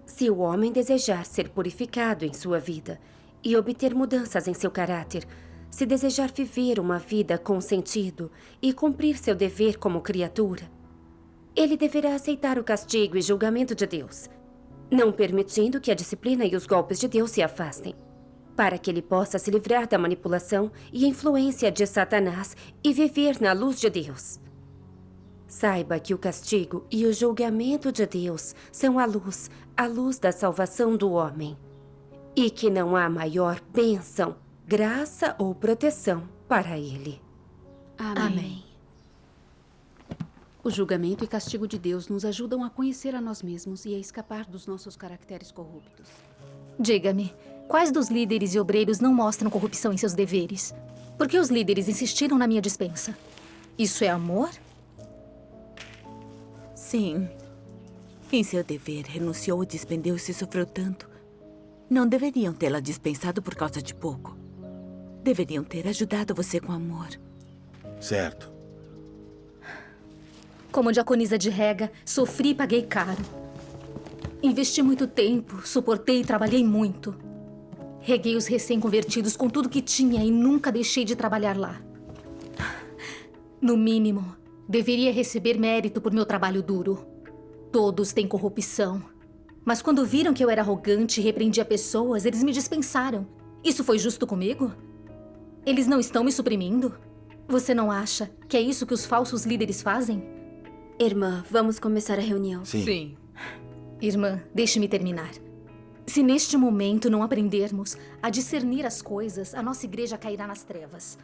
Se o homem desejar ser purificado em sua vida e obter mudanças em seu caráter, se desejar viver uma vida com sentido e cumprir seu dever como criatura, ele deverá aceitar o castigo e julgamento de Deus, não permitindo que a disciplina e os golpes de Deus se afastem, para que ele possa se livrar da manipulação e influência de Satanás e viver na luz de Deus. Saiba que o castigo e o julgamento de Deus são a luz da salvação do homem, e que não há maior bênção, graça ou proteção para ele. Amém. O julgamento e castigo de Deus nos ajudam a conhecer a nós mesmos e a escapar dos nossos caracteres corruptos. Diga-me, quais dos líderes e obreiros não mostram corrupção em seus deveres? Por que os líderes insistiram na minha dispensa? Isso é amor? Sim. Em seu dever, renunciou, despendeu-se e sofreu tanto. Não deveriam tê-la dispensado por causa de pouco. Deveriam ter ajudado você com amor. Certo. Como diaconisa de rega, sofri e paguei caro. Investi muito tempo, suportei e trabalhei muito. Reguei os recém-convertidos com tudo que tinha e nunca deixei de trabalhar lá. No mínimo, deveria receber mérito por meu trabalho duro. Todos têm corrupção. Mas quando viram que eu era arrogante e repreendia pessoas, eles me dispensaram. Isso foi justo comigo? Eles não estão me suprimindo? Você não acha que é isso que os falsos líderes fazem? Irmã, vamos começar a reunião. Sim. Irmã, deixe-me terminar. Se neste momento não aprendermos a discernir as coisas, a nossa igreja cairá nas trevas.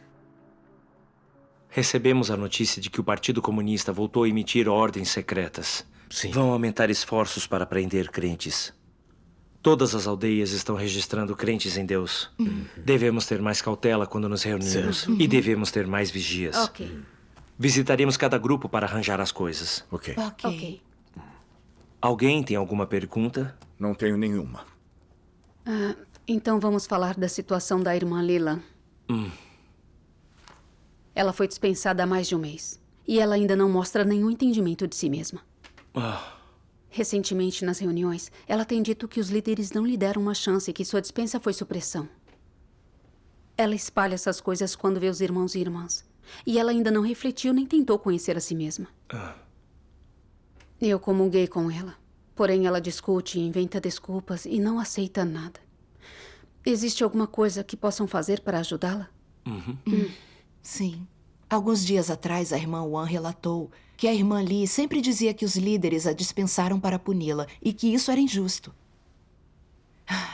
Recebemos a notícia de que o Partido Comunista voltou a emitir ordens secretas. Sim. Vão aumentar esforços para prender crentes. Todas as aldeias estão registrando crentes em Deus. Devemos ter mais cautela quando nos reunimos. Certo. E devemos ter mais vigias. Ok. Visitaremos cada grupo para arranjar as coisas. Ok. Ok. Alguém tem alguma pergunta? Não tenho nenhuma. Então vamos falar da situação da irmã Lila. Ela foi dispensada há mais de um mês. E ela ainda não mostra nenhum entendimento de si mesma. Recentemente, nas reuniões, ela tem dito que os líderes não lhe deram uma chance e que sua dispensa foi supressão. Ela espalha essas coisas quando vê os irmãos e irmãs. E ela ainda não refletiu nem tentou conhecer a si mesma. Eu comunguei com ela. Porém, ela discute, inventa desculpas e não aceita nada. Existe alguma coisa que possam fazer para ajudá-la? Sim. Alguns dias atrás, a irmã Wan relatou que a irmã Lee sempre dizia que os líderes a dispensaram para puni-la e que isso era injusto.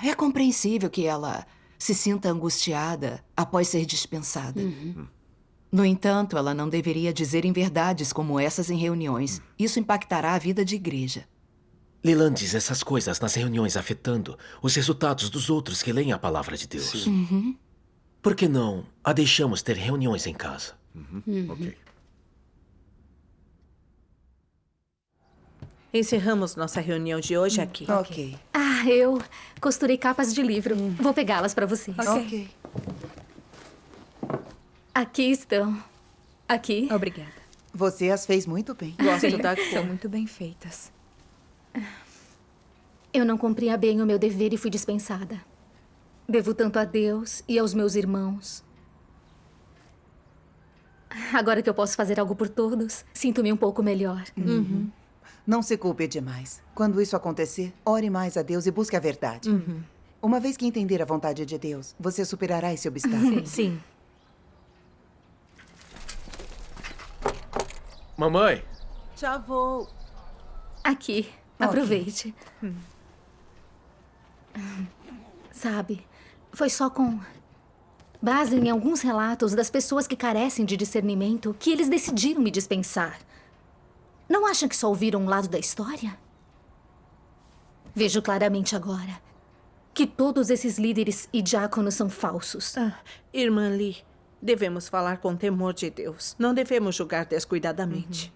É compreensível que ela se sinta angustiada após ser dispensada. No entanto, ela não deveria dizer inverdades como essas em reuniões. Isso impactará a vida de igreja. Lilan diz essas coisas nas reuniões afetando os resultados dos outros que leem a palavra de Deus. Por que não a deixamos ter reuniões em casa? Ok. Encerramos nossa reunião de hoje aqui. Ok. Eu costurei capas de livro. Vou pegá-las para vocês. Ok. Aqui estão. Aqui. Obrigada. Você as fez muito bem. Gosto da cor. São muito bem feitas. Eu não cumpria bem o meu dever e fui dispensada. Devo tanto a Deus e aos meus irmãos. Agora que eu posso fazer algo por todos, sinto-me um pouco melhor. Não se culpe demais. Quando isso acontecer, ore mais a Deus e busque a verdade. Uma vez que entender a vontade de Deus, você superará esse obstáculo. Sim. Mamãe! Já vou. Aqui. Aproveite. Sabe, foi só com base em alguns relatos das pessoas que carecem de discernimento que eles decidiram me dispensar. Não acham que só ouviram um lado da história? Vejo claramente agora que todos esses líderes e diáconos são falsos. Irmã Lee, devemos falar com temor de Deus. Não devemos julgar descuidadamente.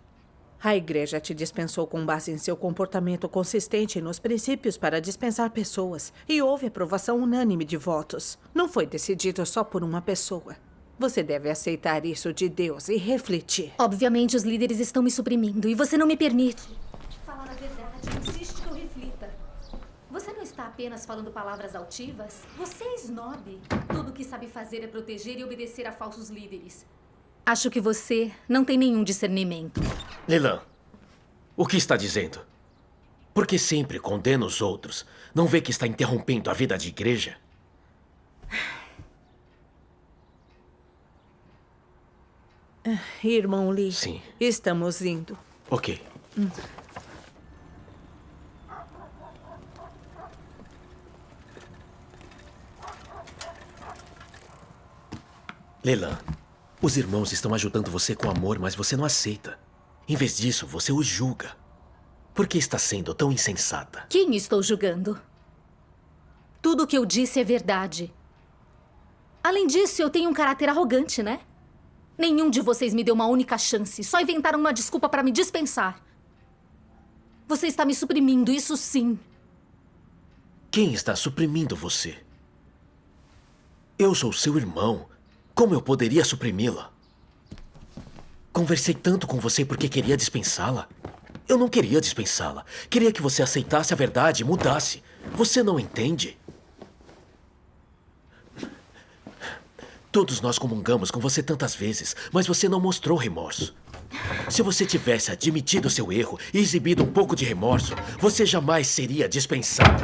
A igreja te dispensou com base em seu comportamento consistente nos princípios para dispensar pessoas. E houve aprovação unânime de votos. Não foi decidido só por uma pessoa. Você deve aceitar isso de Deus e refletir. Obviamente, os líderes estão me suprimindo e você não me permite falar a verdade. Insiste que eu reflita. Você não está apenas falando palavras altivas? Você é snob. Tudo o que sabe fazer é proteger e obedecer a falsos líderes. Acho que você não tem nenhum discernimento. Lilan, o que está dizendo? Por que sempre condena os outros? Não vê que está interrompendo a vida de igreja? Irmão Lee, Sim. Estamos indo. Ok. Lilan, os irmãos estão ajudando você com amor, mas você não aceita. Em vez disso, você os julga. Por que está sendo tão insensata? Quem estou julgando? Tudo o que eu disse é verdade. Além disso, eu tenho um caráter arrogante, né? Nenhum de vocês me deu uma única chance. Só inventaram uma desculpa para me dispensar. Você está me suprimindo, isso sim. Quem está suprimindo você? Eu sou seu irmão. Como eu poderia suprimi-la? Conversei tanto com você porque queria dispensá-la. Eu não queria dispensá-la. Queria que você aceitasse a verdade e mudasse. Você não entende? Todos nós comungamos com você tantas vezes, mas você não mostrou remorso. Se você tivesse admitido seu erro e exibido um pouco de remorso, você jamais seria dispensada.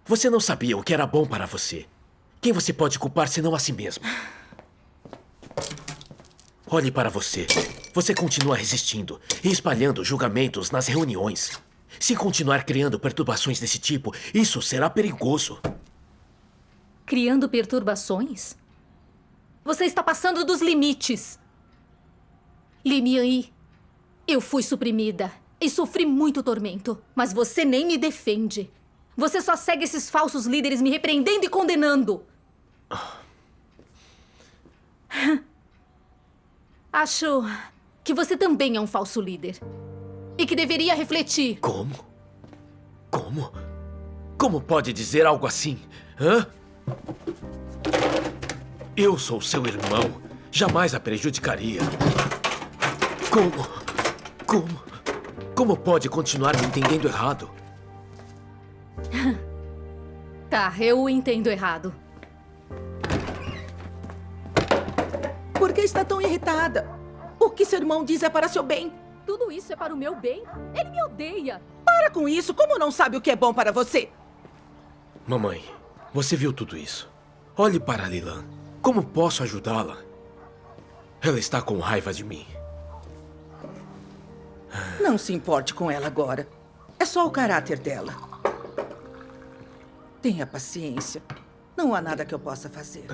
Você não sabia o que era bom para você. Quem você pode culpar senão a si mesmo? Olhe para você. Você continua resistindo e espalhando julgamentos nas reuniões. Se continuar criando perturbações desse tipo, isso será perigoso. Criando perturbações? Você está passando dos limites. Li Mian-yi, eu fui suprimida e sofri muito tormento, mas você nem me defende. Você só segue esses falsos líderes me repreendendo e condenando. Acho que você também é um falso líder. E que deveria refletir. Como? Como? Como pode dizer algo assim? Hã? Eu sou seu irmão. Jamais a prejudicaria. Como pode continuar me entendendo errado? Tá, eu o entendo errado. Por que está tão irritada? O que seu irmão diz é para seu bem. Tudo isso é para o meu bem? Ele me odeia. Para com isso. Como não sabe o que é bom para você? Mamãe, você viu tudo isso. Olhe para Lilan. Como posso ajudá-la? Ela está com raiva de mim. Não se importe com ela agora. É só o caráter dela. Tenha paciência. Não há nada que eu possa fazer.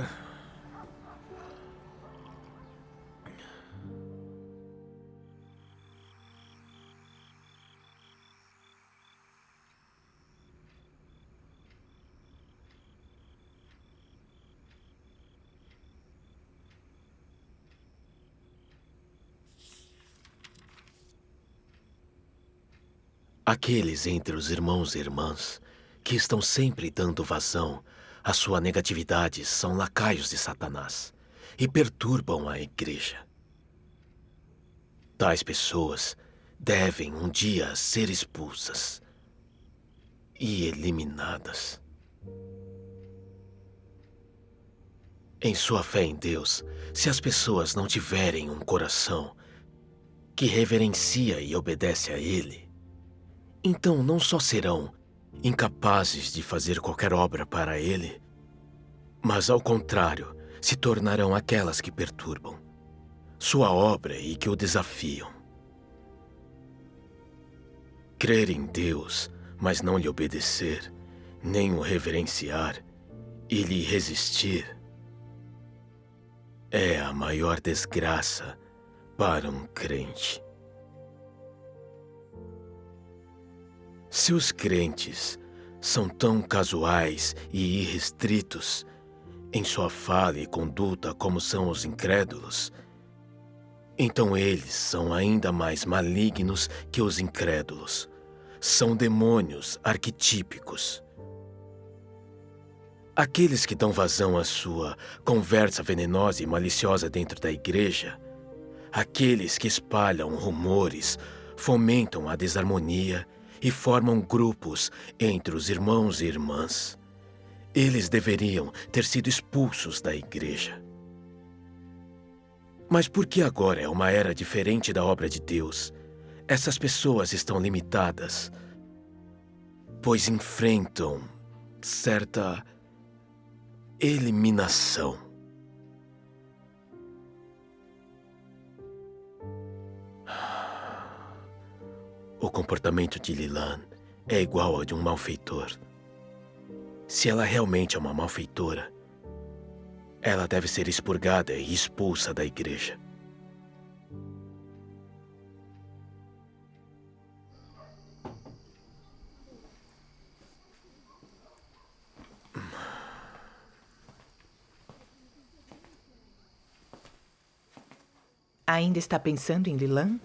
Aqueles entre os irmãos e irmãs que estão sempre dando vazão à sua negatividade são lacaios de Satanás e perturbam a igreja. Tais pessoas devem um dia ser expulsas e eliminadas. Em sua fé em Deus, se as pessoas não tiverem um coração que reverencia e obedece a Ele, então não só serão incapazes de fazer qualquer obra para Ele, mas ao contrário, se tornarão aquelas que perturbam sua obra e que o desafiam. Crer em Deus, mas não lhe obedecer, nem o reverenciar e lhe resistir, é a maior desgraça para um crente. Se os crentes são tão casuais e irrestritos em sua fala e conduta como são os incrédulos, então eles são ainda mais malignos que os incrédulos. São demônios arquetípicos. Aqueles que dão vazão à sua conversa venenosa e maliciosa dentro da igreja, aqueles que espalham rumores, fomentam a desarmonia e formam grupos entre os irmãos e irmãs. Eles deveriam ter sido expulsos da igreja. Mas por que agora é uma era diferente da obra de Deus? Essas pessoas estão limitadas, pois enfrentam certa eliminação. O comportamento de Lilan é igual ao de um malfeitor. Se ela realmente é uma malfeitora, ela deve ser expurgada e expulsa da igreja. Ainda está pensando em Lilan?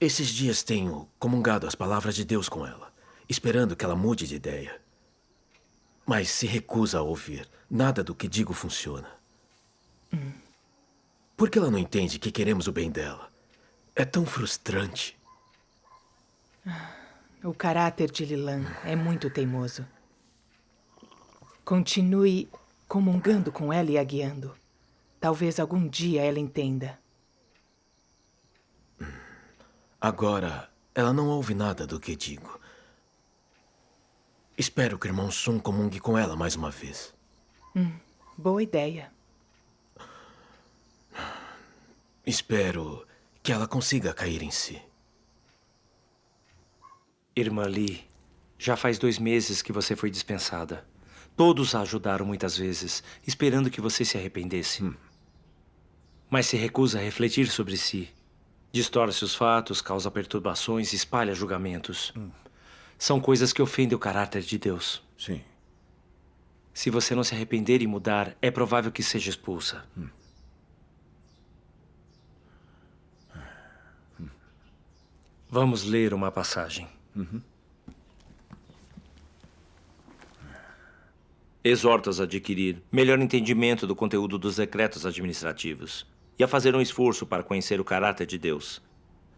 Esses dias tenho comungado as palavras de Deus com ela, esperando que ela mude de ideia. Mas se recusa a ouvir. Nada do que digo funciona. Por que ela não entende que queremos o bem dela? É tão frustrante. O caráter de Lilan é muito teimoso. Continue comungando com ela e a guiando. Talvez algum dia ela entenda. Agora, ela não ouve nada do que digo. Espero que o irmão Sun comungue com ela mais uma vez. Boa ideia. Espero que ela consiga cair em si. Irmã Lee, já faz 2 meses que você foi dispensada. Todos a ajudaram muitas vezes, esperando que você se arrependesse. Mas se recusa a refletir sobre si. Distorce os fatos, causa perturbações, espalha julgamentos. São coisas que ofendem o caráter de Deus. Sim. Se você não se arrepender e mudar, é provável que seja expulsa. Vamos ler uma passagem. Exorta-os a adquirir melhor entendimento do conteúdo dos decretos administrativos e a fazer um esforço para conhecer o caráter de Deus.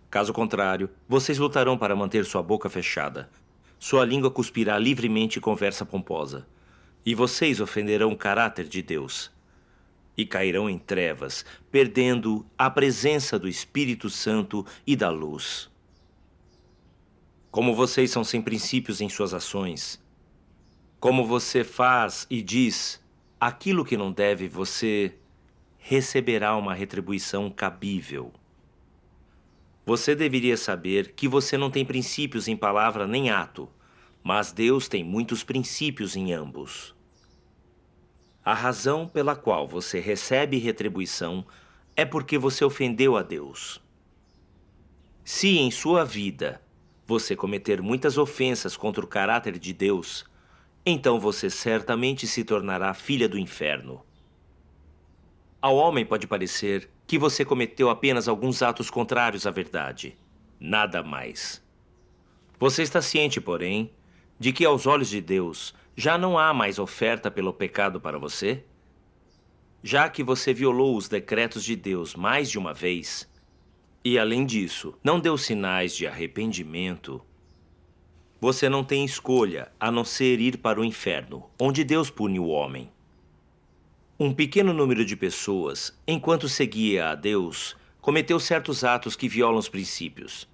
Caso contrário, vocês lutarão para manter sua boca fechada. Sua língua cuspirá livremente conversa pomposa. E vocês ofenderão o caráter de Deus. E cairão em trevas, perdendo a presença do Espírito Santo e da luz. Como vocês são sem princípios em suas ações, como você faz e diz aquilo que não deve, você receberá uma retribuição cabível. Você deveria saber que você não tem princípios em palavra nem ato, mas Deus tem muitos princípios em ambos. A razão pela qual você recebe retribuição é porque você ofendeu a Deus. Se em sua vida você cometer muitas ofensas contra o caráter de Deus, então você certamente se tornará filha do inferno. Ao homem pode parecer que você cometeu apenas alguns atos contrários à verdade. Nada mais. Você está ciente, porém, de que aos olhos de Deus já não há mais oferta pelo pecado para você? Já que você violou os decretos de Deus mais de uma vez, e além disso, não deu sinais de arrependimento, você não tem escolha a não ser ir para o inferno, onde Deus pune o homem. Um pequeno número de pessoas, enquanto seguia a Deus, cometeu certos atos que violam os princípios.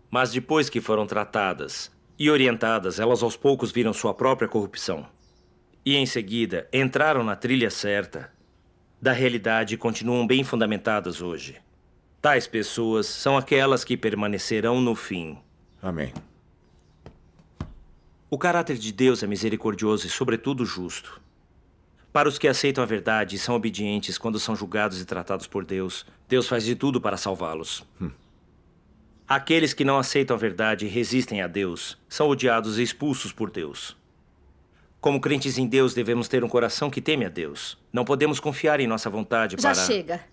Mas depois que foram tratadas e orientadas, elas aos poucos viram sua própria corrupção. E em seguida, entraram na trilha certa da realidade e continuam bem fundamentadas hoje. Tais pessoas são aquelas que permanecerão no fim. Amém. O caráter de Deus é misericordioso e, sobretudo, justo. Para os que aceitam a verdade e são obedientes quando são julgados e tratados por Deus, Deus faz de tudo para salvá-los. Aqueles que não aceitam a verdade e resistem a Deus são odiados e expulsos por Deus. Como crentes em Deus, devemos ter um coração que teme a Deus. Não podemos confiar em nossa vontade para... Já chega.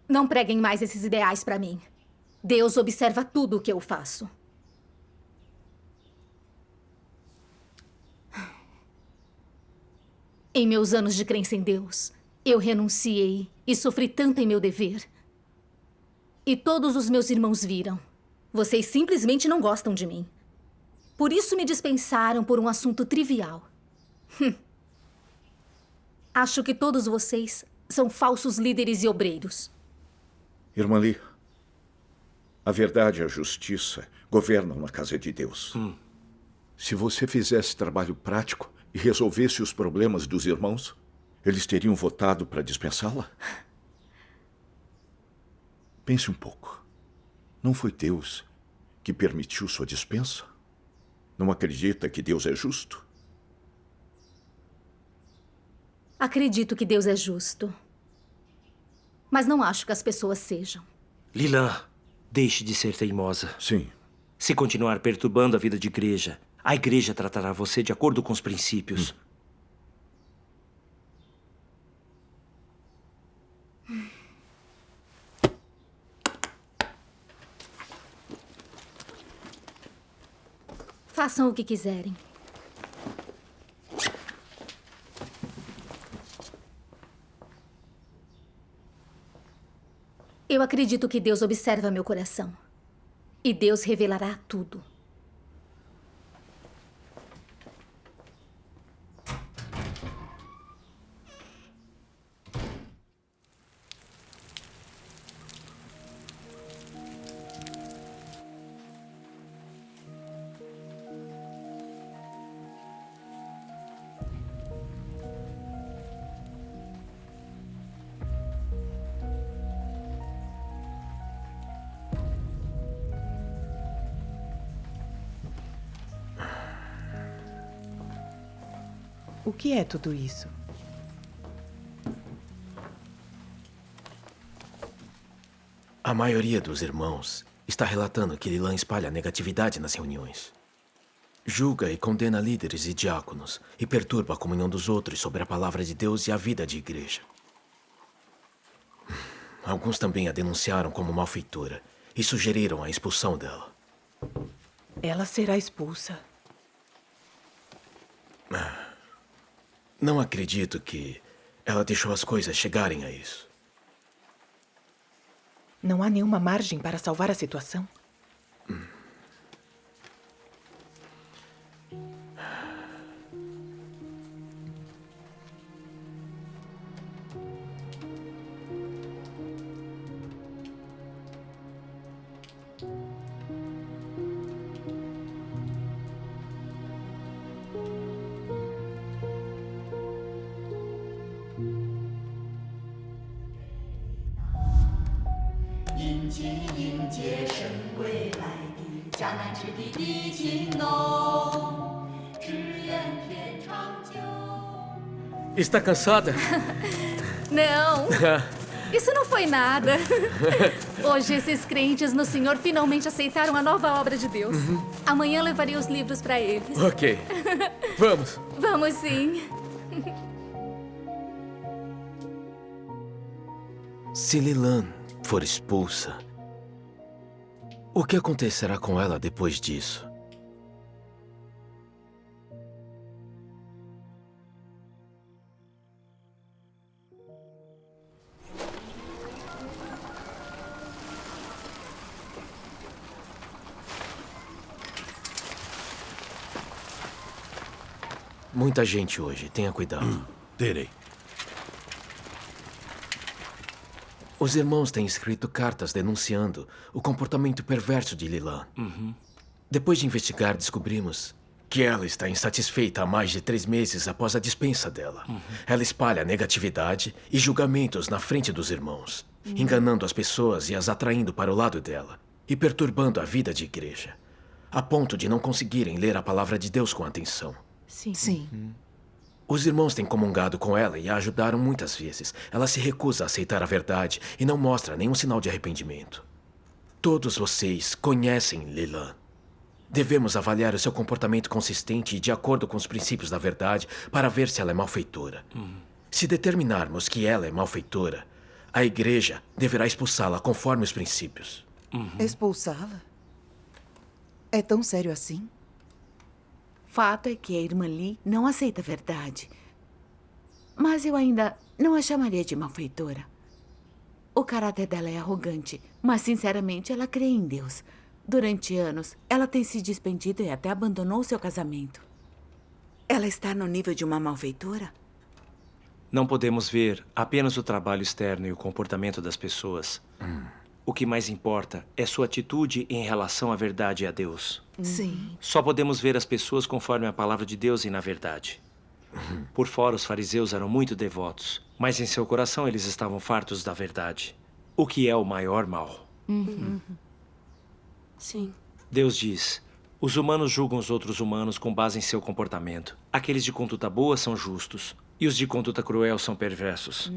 Não preguem mais esses ideais para mim. Deus observa tudo o que eu faço. Em meus anos de crença em Deus, eu renunciei e sofri tanto em meu dever. E todos os meus irmãos viram. Vocês simplesmente não gostam de mim. Por isso me dispensaram por um assunto trivial. Acho que todos vocês são falsos líderes e obreiros. Irmã Lee, a verdade e a justiça governam na casa de Deus. Se você fizesse trabalho prático e resolvesse os problemas dos irmãos, eles teriam votado para dispensá-la? Pense um pouco. Não foi Deus que permitiu sua dispensa? Não acredita que Deus é justo? Acredito que Deus é justo. Mas não acho que as pessoas sejam. Lilan, deixe de ser teimosa. Sim. Se continuar perturbando a vida de igreja, a igreja tratará você de acordo com os princípios. Façam o que quiserem. Eu acredito que Deus observa meu coração. E Deus revelará tudo. O que é tudo isso? A maioria dos irmãos está relatando que Lilan espalha negatividade nas reuniões. Julga e condena líderes e diáconos e perturba a comunhão dos outros sobre a palavra de Deus e a vida de igreja. Alguns também a denunciaram como malfeitora e sugeriram a expulsão dela. Ela será expulsa. Não acredito que ela deixou as coisas chegarem a isso. Não há nenhuma margem para salvar a situação? Está cansada? Não, isso não foi nada. Hoje esses crentes no Senhor finalmente aceitaram a nova obra de Deus. Amanhã levarei os livros para eles. Ok. Vamos. Vamos sim. Se Lilan for expulsa, o que acontecerá com ela depois disso? Muita gente hoje, tenha cuidado. Terei. Os irmãos têm escrito cartas denunciando o comportamento perverso de Lilan. Depois de investigar, descobrimos que ela está insatisfeita há mais de 3 meses após a dispensa dela. Ela espalha negatividade e julgamentos na frente dos irmãos, enganando as pessoas e as atraindo para o lado dela e perturbando a vida de igreja, a ponto de não conseguirem ler a palavra de Deus com atenção. Sim. Os irmãos têm comungado com ela e a ajudaram muitas vezes. Ela se recusa a aceitar a verdade e não mostra nenhum sinal de arrependimento. Todos vocês conhecem Lilan. Devemos avaliar o seu comportamento consistente e de acordo com os princípios da verdade para ver se ela é malfeitora. Se determinarmos que ela é malfeitora, a igreja deverá expulsá-la conforme os princípios. Expulsá-la? É tão sério assim? Fato é que a irmã Lee não aceita a verdade. Mas eu ainda não a chamaria de malfeitora. O caráter dela é arrogante, mas sinceramente ela crê em Deus. Durante anos, ela tem se despendido e até abandonou seu casamento. Ela está no nível de uma malfeitora? Não podemos ver apenas o trabalho externo e o comportamento das pessoas. O que mais importa é sua atitude em relação à verdade e a Deus. Sim. Só podemos ver as pessoas conforme a palavra de Deus e na verdade. Por fora, os fariseus eram muito devotos, mas em seu coração eles estavam fartos da verdade, o que é o maior mal. Sim. Deus diz: os humanos julgam os outros humanos com base em seu comportamento. Aqueles de conduta boa são justos, e os de conduta cruel são perversos.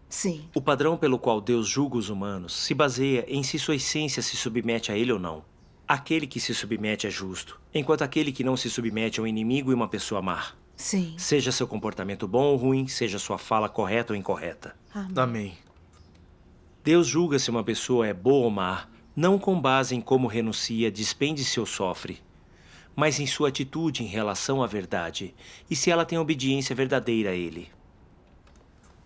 Sim. O padrão pelo qual Deus julga os humanos se baseia em se sua essência se submete a ele ou não. Aquele que se submete é justo, enquanto aquele que não se submete é um inimigo e uma pessoa má. Sim. Seja seu comportamento bom ou ruim, seja sua fala correta ou incorreta. Amém. Deus julga se uma pessoa é boa ou má, não com base em como renuncia, despende-se ou sofre, mas em sua atitude em relação à verdade e se ela tem obediência verdadeira a ele.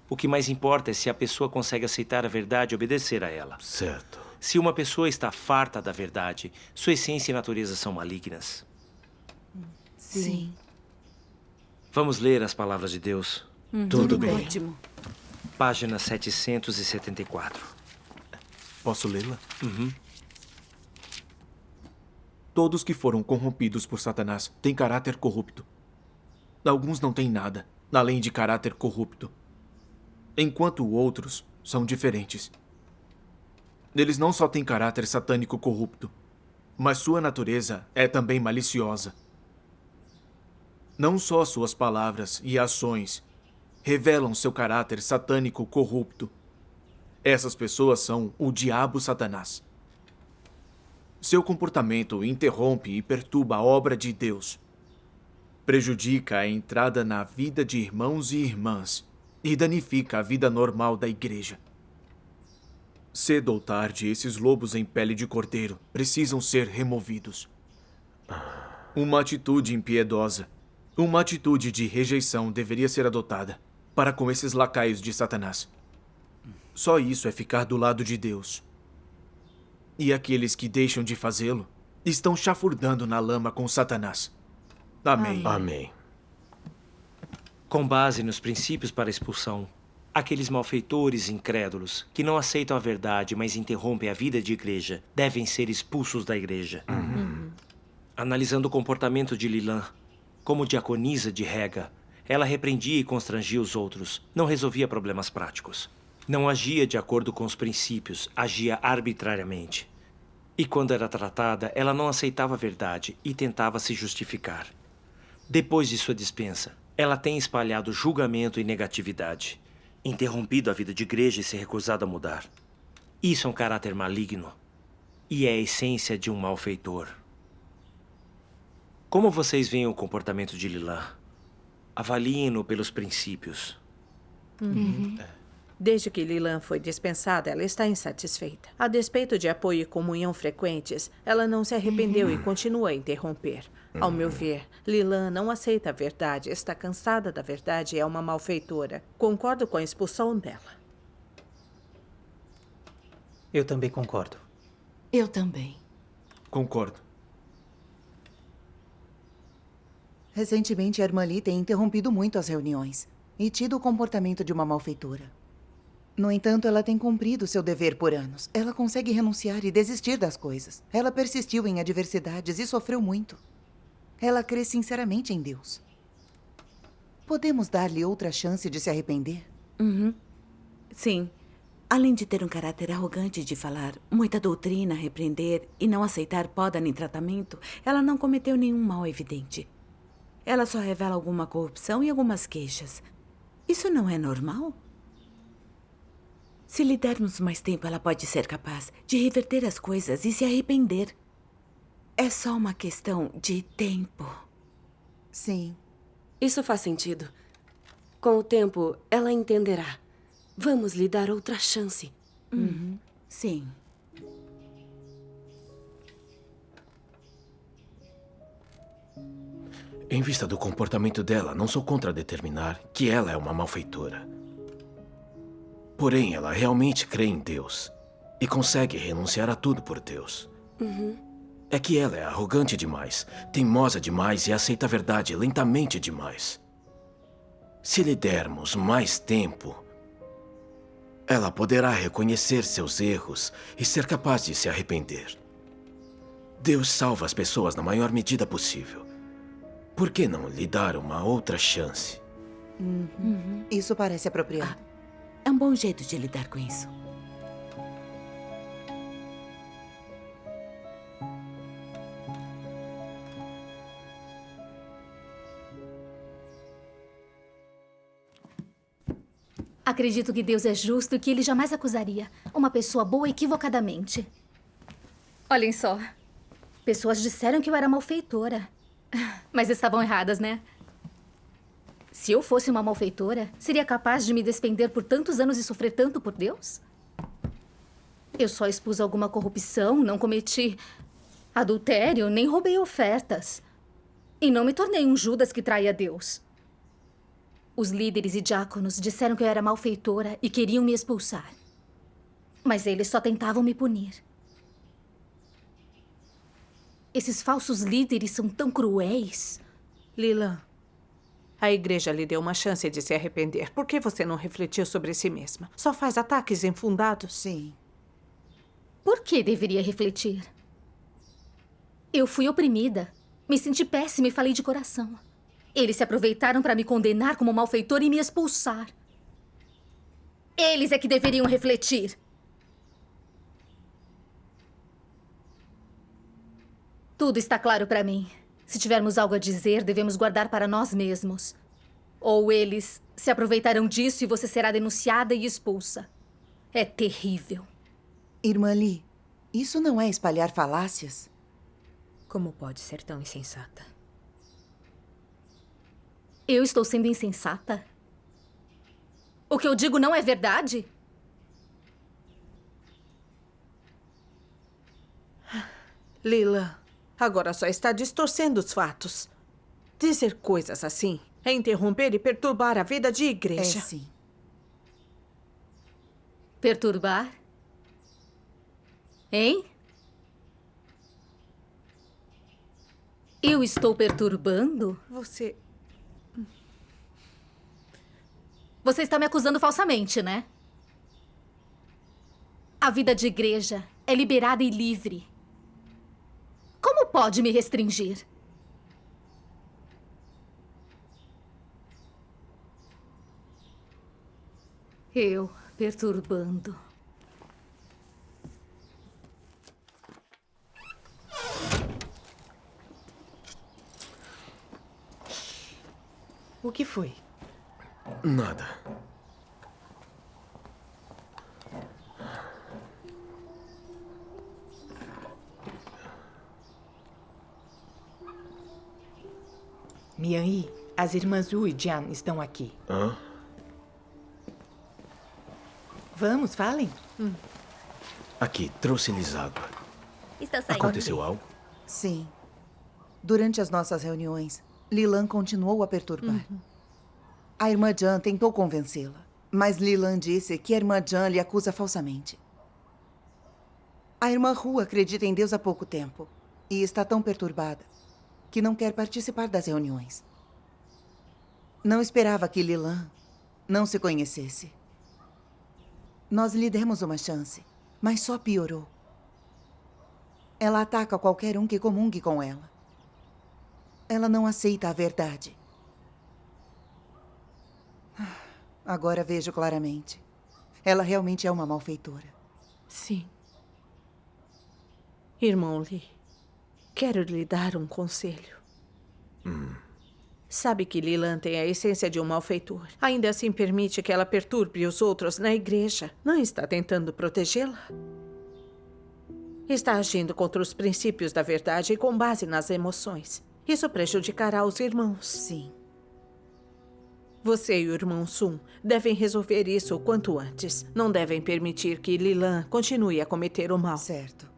O que mais importa é se a pessoa consegue aceitar a verdade e obedecer a ela. Certo. Se uma pessoa está farta da verdade, sua essência e natureza são malignas. Sim. Vamos ler as palavras de Deus? Tudo bem. Ótimo. Página 774. Posso lê-la? Uhum. Todos que foram corrompidos por Satanás têm caráter corrupto. Alguns não têm nada, além de caráter corrupto, enquanto outros são diferentes. Eles não só têm caráter satânico corrupto, mas sua natureza é também maliciosa. Não só suas palavras e ações revelam seu caráter satânico corrupto. Essas pessoas são o diabo Satanás. Seu comportamento interrompe e perturba a obra de Deus. Prejudica a entrada na vida de irmãos e irmãs e danifica a vida normal da igreja. Cedo ou tarde, esses lobos em pele de cordeiro precisam ser removidos. Uma atitude impiedosa, uma atitude de rejeição deveria ser adotada para com esses lacaios de Satanás. Só isso é ficar do lado de Deus. E aqueles que deixam de fazê-lo estão chafurdando na lama com Satanás. Amém. Amém. Com base nos princípios para a expulsão, aqueles malfeitores incrédulos que não aceitam a verdade, mas interrompem a vida de igreja, devem ser expulsos da igreja. Analisando o comportamento de Lilã, como diaconisa de Rega, ela repreendia e constrangia os outros, não resolvia problemas práticos. Não agia de acordo com os princípios, agia arbitrariamente. E quando era tratada, ela não aceitava a verdade e tentava se justificar. Depois de sua dispensa, ela tem espalhado julgamento e negatividade, interrompido a vida de igreja e se recusado a mudar. Isso é um caráter maligno e é a essência de um malfeitor. Como vocês veem o comportamento de Lilã? Avaliem-no pelos princípios. Desde que Lilã foi dispensada, ela está insatisfeita. A despeito de apoio e comunhão frequentes, ela não se arrependeu e continua a interromper. Ao meu ver, Lilã não aceita a verdade, está cansada da verdade e é uma malfeitora. Concordo com a expulsão dela. Eu também concordo. Eu também. Concordo. Recentemente, a irmã Lee tem interrompido muito as reuniões e tido o comportamento de uma malfeitora. No entanto, ela tem cumprido seu dever por anos. Ela consegue renunciar e desistir das coisas. Ela persistiu em adversidades e sofreu muito. Ela crê sinceramente em Deus. Podemos dar-lhe outra chance de se arrepender? Sim. Além de ter um caráter arrogante de falar muita doutrina, repreender e não aceitar poda nem tratamento, ela não cometeu nenhum mal evidente. Ela só revela alguma corrupção e algumas queixas. Isso não é normal? Se lhe dermos mais tempo, ela pode ser capaz de reverter as coisas e se arrepender. É só uma questão de tempo. Sim. Isso faz sentido. Com o tempo, ela entenderá. Vamos lhe dar outra chance. Sim. Em vista do comportamento dela, não sou contra determinar que ela é uma malfeitora. Porém, ela realmente crê em Deus e consegue renunciar a tudo por Deus. É que ela é arrogante demais, teimosa demais e aceita a verdade lentamente demais. Se lhe dermos mais tempo, ela poderá reconhecer seus erros e ser capaz de se arrepender. Deus salva as pessoas na maior medida possível. Por que não lhe dar uma outra chance? Isso parece apropriado. É um bom jeito de lidar com isso. Acredito que Deus é justo e que ele jamais acusaria uma pessoa boa equivocadamente. Olhem só. Pessoas disseram que eu era malfeitora. Mas estavam erradas, né? Se eu fosse uma malfeitora, seria capaz de me despender por tantos anos e sofrer tanto por Deus? Eu só expus alguma corrupção, não cometi adultério, nem roubei ofertas. E não me tornei um Judas que trai a Deus. Os líderes e diáconos disseram que eu era malfeitora e queriam me expulsar. Mas eles só tentavam me punir. Esses falsos líderes são tão cruéis. Lilan, a igreja lhe deu uma chance de se arrepender. Por que você não refletiu sobre si mesma? Só faz ataques infundados? Sim. Por que deveria refletir? Eu fui oprimida. Me senti péssima e falei de coração. Eles se aproveitaram para me condenar como malfeitora e me expulsar. Eles é que deveriam refletir. Tudo está claro para mim. Se tivermos algo a dizer, devemos guardar para nós mesmos. Ou eles se aproveitarão disso e você será denunciada e expulsa. É terrível. Irmã Lee, isso não é espalhar falácias? Como pode ser tão insensata? Eu estou sendo insensata? O que eu digo não é verdade? Lilan, agora só está distorcendo os fatos. Dizer coisas assim é interromper e perturbar a vida de igreja. É, sim. Perturbar? Hein? Eu estou perturbando? Você está me acusando falsamente, né? A vida de igreja é liberada e livre. Como pode me restringir? Eu perturbando. O que foi? Nada. Mian-Yi, as irmãs Wu e Jian estão aqui. Hã? Vamos, falem. Aqui, trouxe-lhes água. Está saindo. Aconteceu algo? Sim. Durante as nossas reuniões, Lilan continuou a perturbar. A irmã Jian tentou convencê-la, mas Lilan disse que a irmã Jian lhe acusa falsamente. A irmã Hu acredita em Deus há pouco tempo e está tão perturbada que não quer participar das reuniões. Não esperava que Lilan não se conhecesse. Nós lhe demos uma chance, mas só piorou. Ela ataca qualquer um que comungue com ela. Ela não aceita a verdade. Agora vejo claramente. Ela realmente é uma malfeitora. Sim. Irmão Lee, quero lhe dar um conselho. Sabe que Lilan tem a essência de um malfeitor. Ainda assim permite que ela perturbe os outros na igreja. Não está tentando protegê-la? Está agindo contra os princípios da verdade e com base nas emoções. Isso prejudicará os irmãos. Sim. Você e o irmão Sun devem resolver isso o quanto antes. Não devem permitir que Lilan continue a cometer o mal. Certo.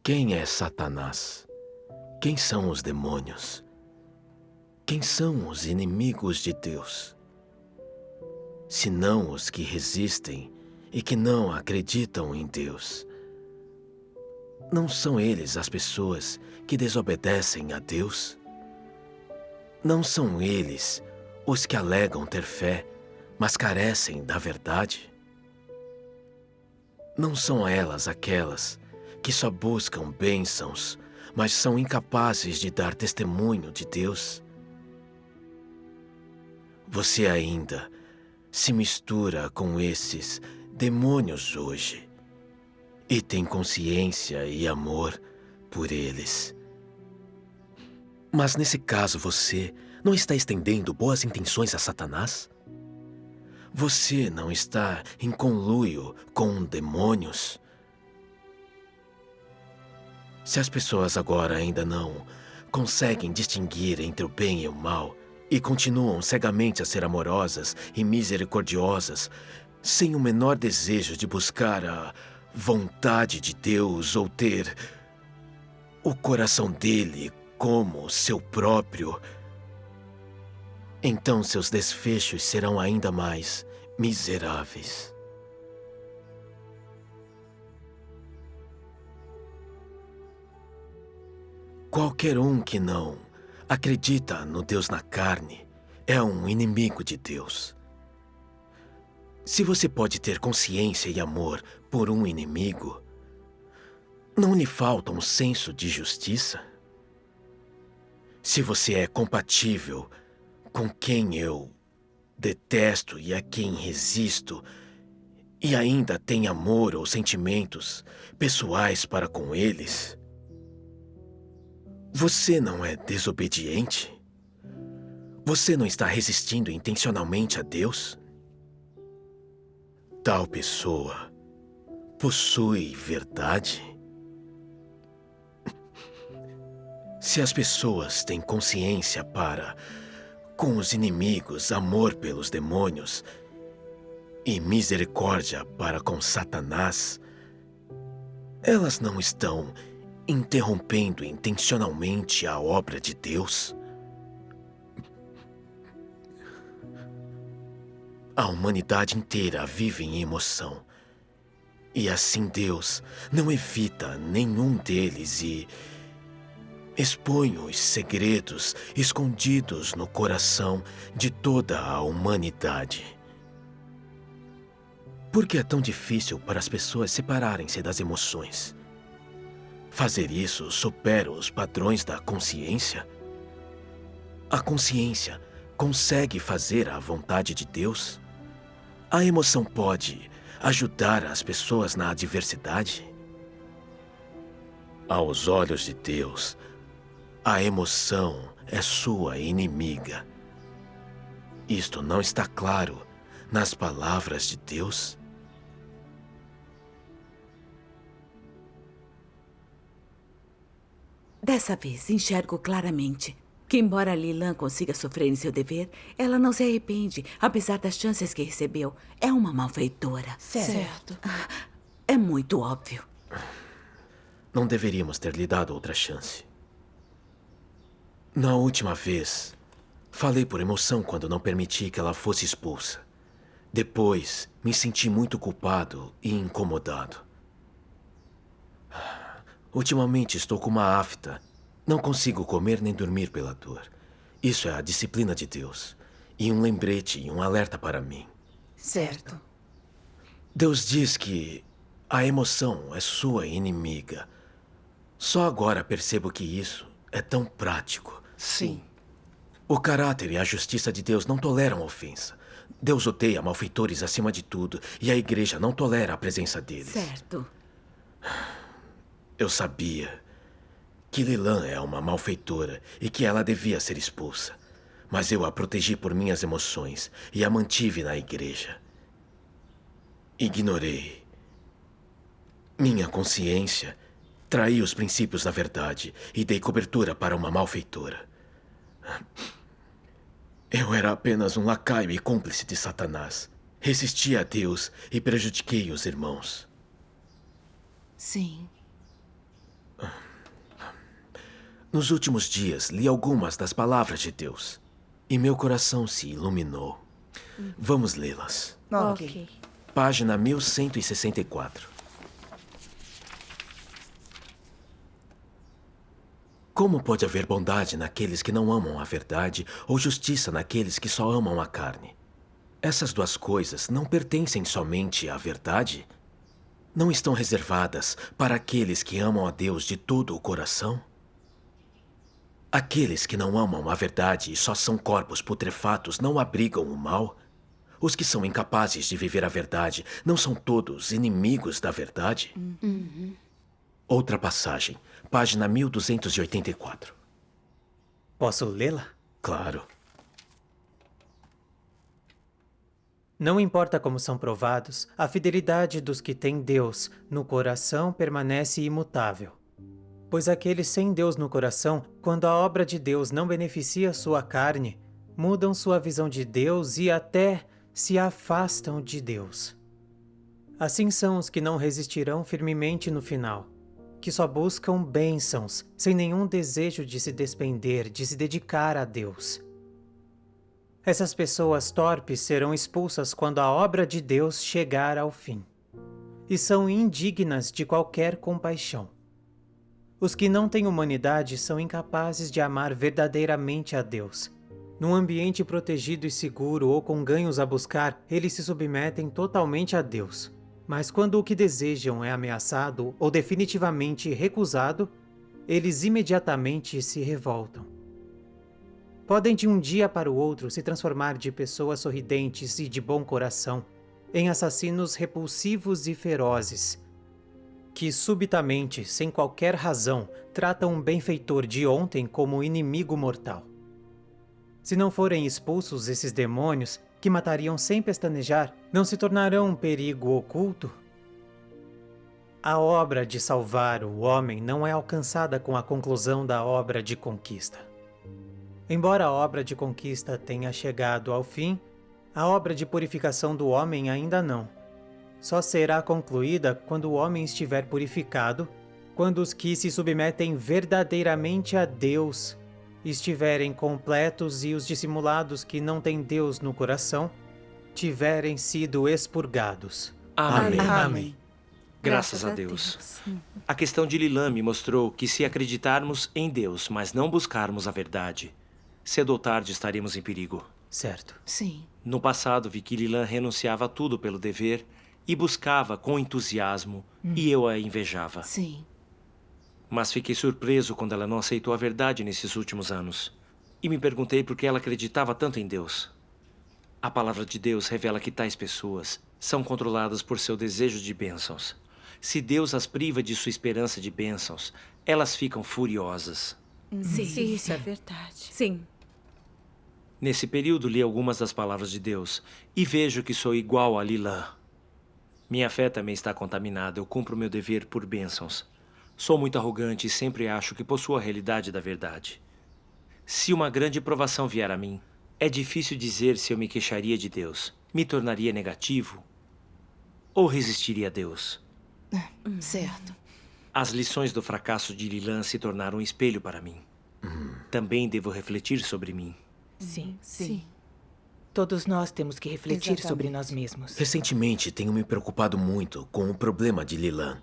Quem é Satanás? Quem são os demônios? Quem são os inimigos de Deus? Senão os que resistem e que não acreditam em Deus. Não são eles as pessoas que desobedecem a Deus? Não são eles os que alegam ter fé, mas carecem da verdade? Não são elas aquelas que só buscam bênçãos, mas são incapazes de dar testemunho de Deus? Você ainda se mistura com esses demônios hoje e tem consciência e amor por eles. Mas nesse caso você não está estendendo boas intenções a Satanás? Você não está em conluio com demônios? Se as pessoas agora ainda não conseguem distinguir entre o bem e o mal e continuam cegamente a ser amorosas e misericordiosas, sem o menor desejo de buscar a vontade de Deus ou ter o coração dele como seu próprio, então seus desfechos serão ainda mais miseráveis. Qualquer um que não acredita no Deus na carne é um inimigo de Deus. Se você pode ter consciência e amor por um inimigo, não lhe falta um senso de justiça? Se você é compatível com quem eu detesto e a quem resisto, e ainda tem amor ou sentimentos pessoais para com eles, você não é desobediente? Você não está resistindo intencionalmente a Deus? Tal pessoa possui verdade? Se as pessoas têm consciência para, com os inimigos, amor pelos demônios e misericórdia para com Satanás, elas não estão interrompendo intencionalmente a obra de Deus? A humanidade inteira vive em emoção. E assim Deus não evita nenhum deles e expõe os segredos escondidos no coração de toda a humanidade. Por que é tão difícil para as pessoas separarem-se das emoções? Fazer isso supera os padrões da consciência? A consciência consegue fazer a vontade de Deus? A emoção pode ajudar as pessoas na adversidade? Aos olhos de Deus, a emoção é sua inimiga. Isto não está claro nas palavras de Deus? Dessa vez, enxergo claramente que, embora Lilan consiga sofrer em seu dever, ela não se arrepende, apesar das chances que recebeu. É uma malfeitora. Certo. É muito óbvio. Não deveríamos ter lhe dado outra chance. Na última vez, falei por emoção quando não permiti que ela fosse expulsa. Depois, me senti muito culpado e incomodado. Ultimamente estou com uma afta. Não consigo comer nem dormir pela dor. Isso é a disciplina de Deus. E um lembrete e um alerta para mim. Certo. Deus diz que a emoção é sua inimiga. Só agora percebo que isso é tão prático. Sim. O caráter e a justiça de Deus não toleram ofensa. Deus odeia malfeitores acima de tudo. E a igreja não tolera a presença deles. Certo. Eu sabia que Lilan é uma malfeitora e que ela devia ser expulsa. Mas eu a protegi por minhas emoções e a mantive na igreja. Ignorei minha consciência, traí os princípios da verdade e dei cobertura para uma malfeitora. Eu era apenas um lacaio e cúmplice de Satanás. Resisti a Deus e prejudiquei os irmãos. Sim. Nos últimos dias, li algumas das palavras de Deus e meu coração se iluminou. Vamos lê-las. Ok. Página 1164. Como pode haver bondade naqueles que não amam a verdade ou justiça naqueles que só amam a carne? Essas duas coisas não pertencem somente à verdade? Não estão reservadas para aqueles que amam a Deus de todo o coração? Aqueles que não amam a verdade e só são corpos putrefatos não abrigam o mal? Os que são incapazes de viver a verdade não são todos inimigos da verdade? Outra passagem, página 1284. Posso lê-la? Claro. Não importa como são provados, a fidelidade dos que têm Deus no coração permanece imutável. Pois aqueles sem Deus no coração, quando a obra de Deus não beneficia sua carne, mudam sua visão de Deus e até se afastam de Deus. Assim são os que não resistirão firmemente no final, que só buscam bênçãos, sem nenhum desejo de se despender, de se dedicar a Deus. Essas pessoas torpes serão expulsas quando a obra de Deus chegar ao fim, e são indignas de qualquer compaixão. Os que não têm humanidade são incapazes de amar verdadeiramente a Deus. Num ambiente protegido e seguro ou com ganhos a buscar, eles se submetem totalmente a Deus. Mas quando o que desejam é ameaçado ou definitivamente recusado, eles imediatamente se revoltam. Podem de um dia para o outro se transformar de pessoas sorridentes e de bom coração em assassinos repulsivos e ferozes, que subitamente, sem qualquer razão, tratam um benfeitor de ontem como inimigo mortal. Se não forem expulsos esses demônios, que matariam sem pestanejar, não se tornarão um perigo oculto? A obra de salvar o homem não é alcançada com a conclusão da obra de conquista. Embora a obra de conquista tenha chegado ao fim, a obra de purificação do homem ainda não. Só será concluída quando o homem estiver purificado, quando os que se submetem verdadeiramente a Deus estiverem completos e os dissimulados que não têm Deus no coração tiverem sido expurgados. Amém. Amém. Graças a Deus. A questão de Lilã me mostrou que se acreditarmos em Deus, mas não buscarmos a verdade, cedo ou tarde estaremos em perigo. Certo. Sim. No passado, vi que Lilã renunciava a tudo pelo dever e buscava com entusiasmo, e eu a invejava. Sim. Mas fiquei surpreso quando ela não aceitou a verdade nesses últimos anos. E me perguntei por que ela acreditava tanto em Deus. A palavra de Deus revela que tais pessoas são controladas por seu desejo de bênçãos. Se Deus as priva de sua esperança de bênçãos, elas ficam furiosas. Sim, isso é verdade. Sim. Nesse período, li algumas das palavras de Deus e vejo que sou igual a Lilã. Minha fé também está contaminada. Eu cumpro meu dever por bênçãos. Sou muito arrogante e sempre acho que possuo a realidade da verdade. Se uma grande provação vier a mim, é difícil dizer se eu me queixaria de Deus, me tornaria negativo ou resistiria a Deus. Certo. As lições do fracasso de Lilã se tornaram um espelho para mim. Também devo refletir sobre mim. Sim. Sim. Todos nós temos que refletir Exatamente. sobre nós mesmos. Recentemente, tenho me preocupado muito com o problema de Lilã.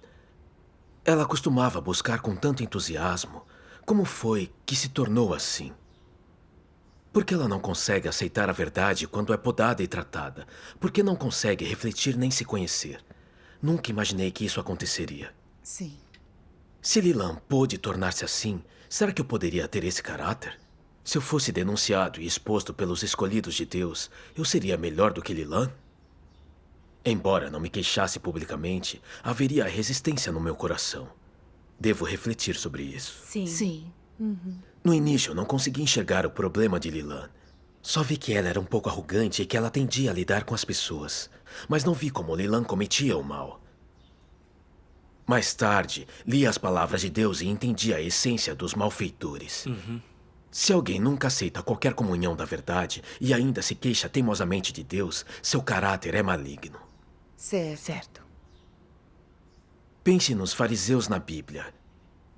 Ela costumava buscar com tanto entusiasmo. Como foi que se tornou assim? Por que ela não consegue aceitar a verdade quando é podada e tratada? Por que não consegue refletir nem se conhecer? Nunca imaginei que isso aconteceria. Sim. Se Lilã pôde tornar-se assim, será que eu poderia ter esse caráter? Se eu fosse denunciado e exposto pelos escolhidos de Deus, eu seria melhor do que Lilã? Embora não me queixasse publicamente, haveria resistência no meu coração. Devo refletir sobre isso. Sim. Sim. No início, não consegui enxergar o problema de Lilã. Só vi que ela era um pouco arrogante e que ela tendia a lidar com as pessoas. Mas não vi como Lilã cometia o mal. Mais tarde, li as palavras de Deus e entendi a essência dos malfeitores. Se alguém nunca aceita qualquer comunhão da verdade e ainda se queixa teimosamente de Deus, seu caráter é maligno. Certo. Pense nos fariseus na Bíblia.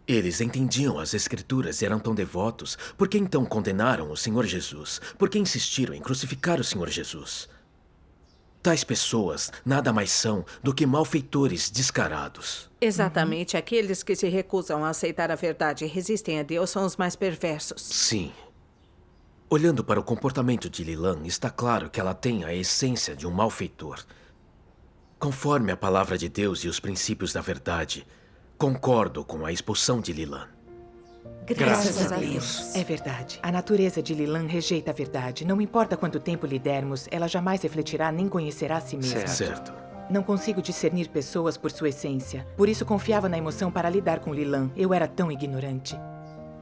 Eles entendiam as Escrituras e eram tão devotos, por que então condenaram o Senhor Jesus? Por que insistiram em crucificar o Senhor Jesus? Tais pessoas nada mais são do que malfeitores descarados. Exatamente. Aqueles que se recusam a aceitar a verdade e resistem a Deus são os mais perversos. Sim. Olhando para o comportamento de Lilã, está claro que ela tem a essência de um malfeitor. Conforme a palavra de Deus e os princípios da verdade, concordo com a expulsão de Lilã. Graças a Deus. É verdade. A natureza de Lilan rejeita a verdade. Não importa quanto tempo lhe dermos, ela jamais refletirá nem conhecerá a si mesma. Certo. Não consigo discernir pessoas por sua essência. Por isso confiava na emoção para lidar com Lilan. Eu era tão ignorante.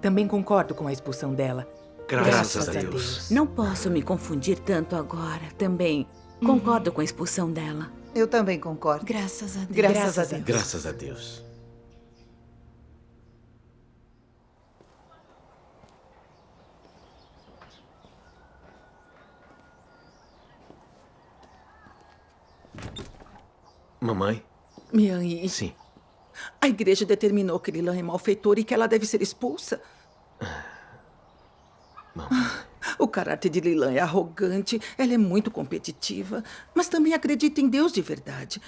Também concordo com a expulsão dela. Graças a Deus. Não posso me confundir tanto agora. Também concordo com a expulsão dela. Eu também concordo. Graças a Deus. Graças a Deus. Graças a Deus. Mamãe? Mian-Yi. Sim. A igreja determinou que Lilan é malfeitora e que ela deve ser expulsa. O caráter de Lilan é arrogante, ela é muito competitiva, mas também acredita em Deus de verdade.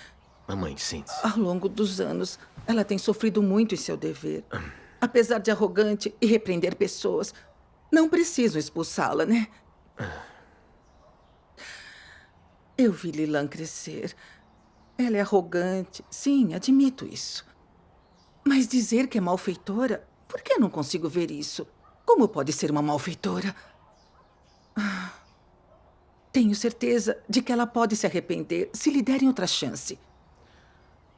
Mamãe, sente-se. Ao longo dos anos, ela tem sofrido muito em seu dever. Apesar de arrogante e repreender pessoas, não preciso expulsá-la, né? Eu vi Lilan crescer. Ela é arrogante, sim, admito isso. Mas dizer que é malfeitora, por que eu não consigo ver isso? Como pode ser uma malfeitora? Tenho certeza de que ela pode se arrepender se lhe derem outra chance.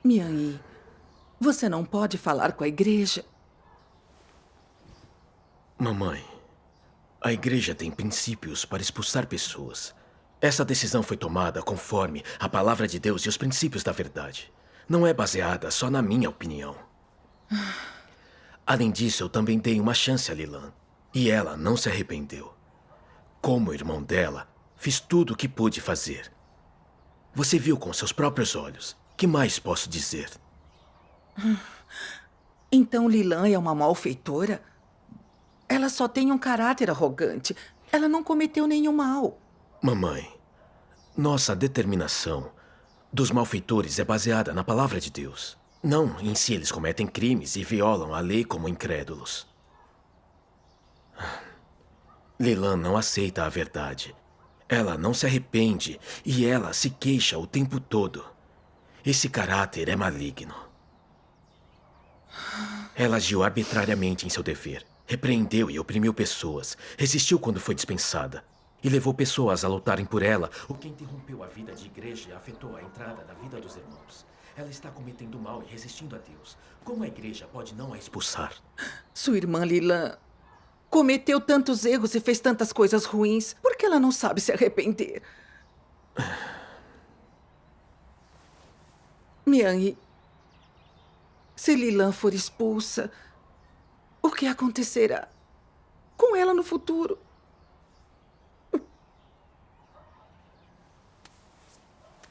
Mian-Yi, você não pode falar com a igreja? Mamãe, a igreja tem princípios para expulsar pessoas. Essa decisão foi tomada conforme a palavra de Deus e os princípios da verdade. Não é baseada só na minha opinião. Além disso, eu também dei uma chance a Lilan. E ela não se arrependeu. Como irmão dela, fiz tudo o que pude fazer. Você viu com seus próprios olhos. Que mais posso dizer? Então Lilan é uma malfeitora? Ela só tem um caráter arrogante. Ela não cometeu nenhum mal. Mamãe, nossa determinação dos malfeitores é baseada na palavra de Deus. Não em si eles cometem crimes e violam a lei como incrédulos. Lilan não aceita a verdade. Ela não se arrepende e ela se queixa o tempo todo. Esse caráter é maligno. Ela agiu arbitrariamente em seu dever. Repreendeu e oprimiu pessoas. Resistiu quando foi dispensada. E levou pessoas a lutarem por ela, o que interrompeu a vida de igreja e afetou a entrada da vida dos irmãos. Ela está cometendo mal e resistindo a Deus. Como a igreja pode não a expulsar? Sua irmã Lilan cometeu tantos erros e fez tantas coisas ruins. Por que ela não sabe se arrepender? Mian-Yi, se Lilan for expulsa, o que acontecerá com ela no futuro?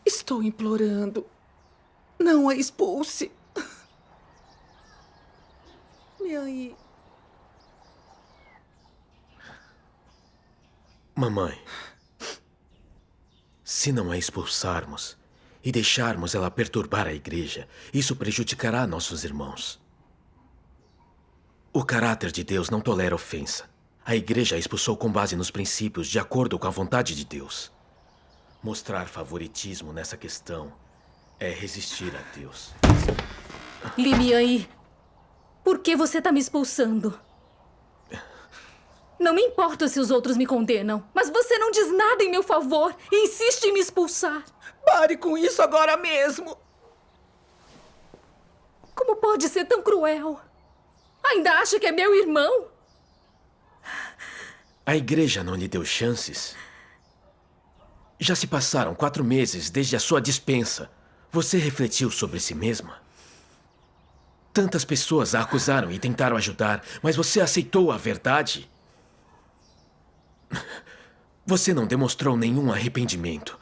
Estou implorando. Não a expulse. Mian-Yi. Mamãe, se não a expulsarmos e deixarmos ela perturbar a igreja, isso prejudicará nossos irmãos. O caráter de Deus não tolera ofensa. A igreja a expulsou com base nos princípios de acordo com a vontade de Deus. Mostrar favoritismo nessa questão é resistir a Deus. Li Mian-Yi, por que você está me expulsando? Não me importa se os outros me condenam, mas você não diz nada em meu favor e insiste em me expulsar. Pare com isso agora mesmo. Como pode ser tão cruel? Ainda acha que é meu irmão? A igreja não lhe deu chances? Já se passaram 4 meses desde a sua dispensa. Você refletiu sobre si mesma? Tantas pessoas a acusaram e tentaram ajudar, mas você aceitou a verdade? Você não demonstrou nenhum arrependimento.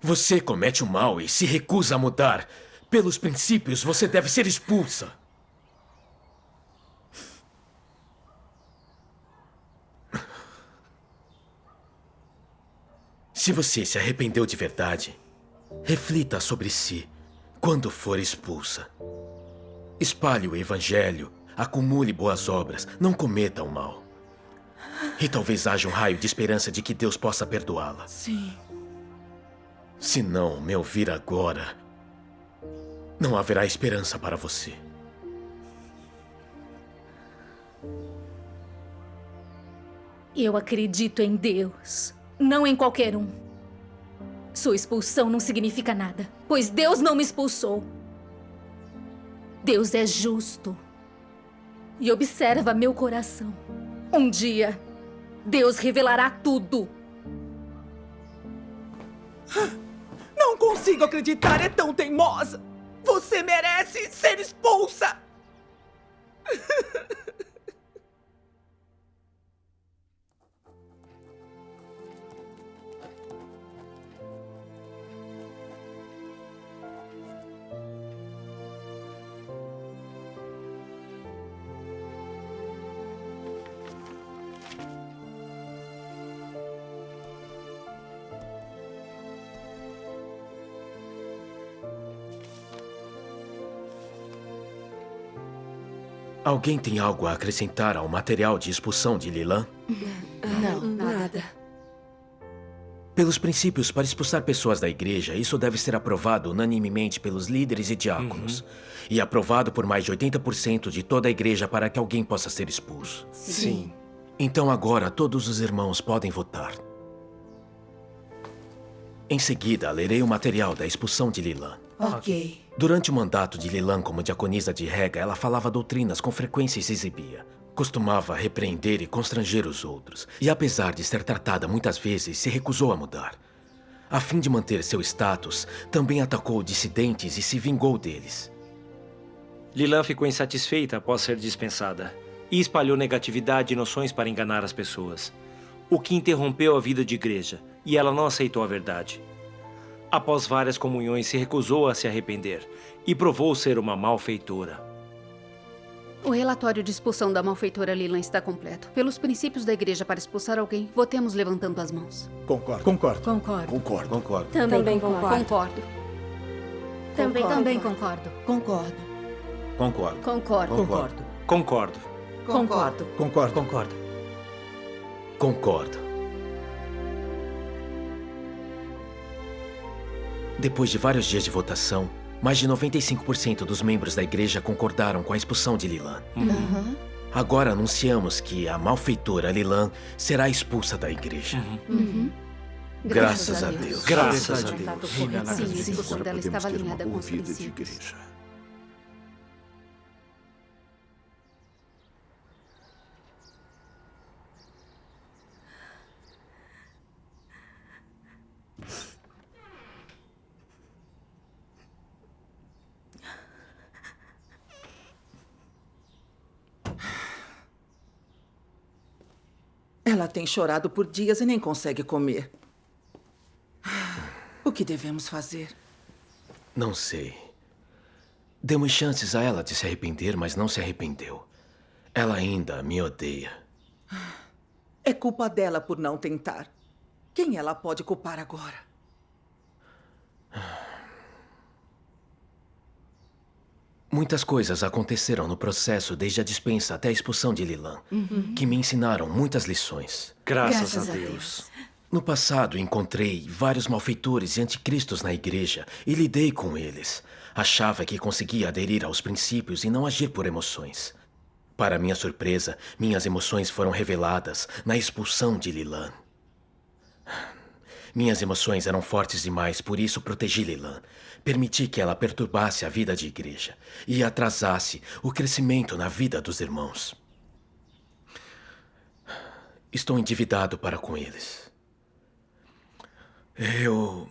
Você comete o mal e se recusa a mudar. Pelos princípios, você deve ser expulsa. Se você se arrependeu de verdade, reflita sobre si quando for expulsa. Espalhe o evangelho, acumule boas obras, não cometa o mal. E talvez haja um raio de esperança de que Deus possa perdoá-la. Sim. Se não me ouvir agora, não haverá esperança para você. Eu acredito em Deus, não em qualquer um. Sua expulsão não significa nada, pois Deus não me expulsou. Deus é justo. E observa meu coração. Um dia, Deus revelará tudo. Não consigo acreditar, é tão teimosa! Você merece ser expulsa! Alguém tem algo a acrescentar ao material de expulsão de Lilan? Não, nada. Pelos princípios para expulsar pessoas da igreja, isso deve ser aprovado unanimemente pelos líderes e diáconos. E aprovado por mais de 80% de toda a igreja para que alguém possa ser expulso. Sim. Então agora todos os irmãos podem votar. Em seguida, lerei o material da expulsão de Lilan. Ok. Durante o mandato de Lilan como diaconisa de Rega, ela falava doutrinas com frequência e se exibia. Costumava repreender e constranger os outros. E apesar de ser tratada muitas vezes, se recusou a mudar. A fim de manter seu status, também atacou dissidentes e se vingou deles. Lilan ficou insatisfeita após ser dispensada e espalhou negatividade e noções para enganar as pessoas, o que interrompeu a vida de igreja, e ela não aceitou a verdade. Após várias comunhões, se recusou a se arrepender e provou ser uma malfeitora. O relatório de expulsão da malfeitora Lilan está completo. Pelos princípios da igreja para expulsar alguém, votemos levantando as mãos. Concordo. Concordo. Concordo. Também concordo. Concordo. Também concordo. Concordo. Concordo. Concordo. Concordo. Concordo. Depois de vários dias de votação, mais de 95% dos membros da igreja concordaram com a expulsão de Lilan. Agora anunciamos que a malfeitora Lilan será expulsa da igreja. Graças a Deus. Graças a Deus. Deus. Sim, a expulsão dela estava alinhada com os vida de princípios. igreja. Ela tem chorado por dias e nem consegue comer. O que devemos fazer? Não sei. Demos chances a ela de se arrepender, mas não se arrependeu. Ela ainda me odeia. É culpa dela por não tentar. Quem ela pode culpar agora? Muitas coisas aconteceram no processo desde a dispensa até a expulsão de Lilan, que me ensinaram muitas lições. Graças a Deus. No passado, encontrei vários malfeitores e anticristos na igreja e lidei com eles. Achava que conseguia aderir aos princípios e não agir por emoções. Para minha surpresa, minhas emoções foram reveladas na expulsão de Lilan. Minhas emoções eram fortes demais, por isso protegi Lilan. Permiti que ela perturbasse a vida de igreja e atrasasse o crescimento na vida dos irmãos. Estou endividado para com eles. Eu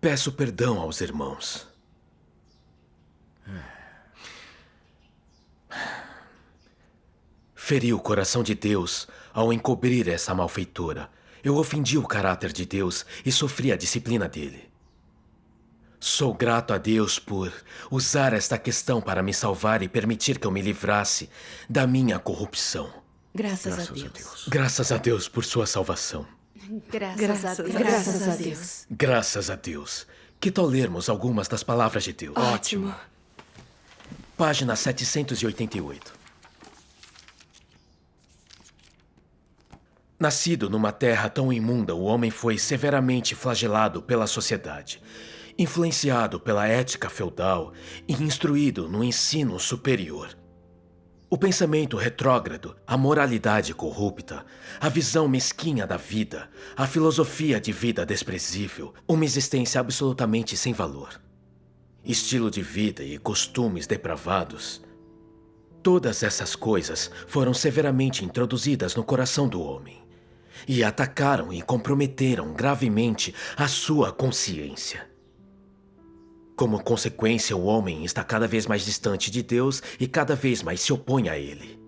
peço perdão aos irmãos. Feri o coração de Deus ao encobrir essa malfeitora. Eu ofendi o caráter de Deus e sofri a disciplina dele. Sou grato a Deus por usar esta questão para me salvar e permitir que eu me livrasse da minha corrupção. Graças a Deus. Graças a Deus por sua salvação. Graças a Deus. Graças a Deus. Graças a Deus. Que tal lermos algumas das palavras de Deus? Ótimo. Página 788. Nascido numa terra tão imunda, o homem foi severamente flagelado pela sociedade, influenciado pela ética feudal e instruído no ensino superior. O pensamento retrógrado, a moralidade corrupta, a visão mesquinha da vida, a filosofia de vida desprezível, uma existência absolutamente sem valor, estilo de vida e costumes depravados. Todas essas coisas foram severamente introduzidas no coração do homem e atacaram e comprometeram gravemente a sua consciência. Como consequência, o homem está cada vez mais distante de Deus e cada vez mais se opõe a Ele.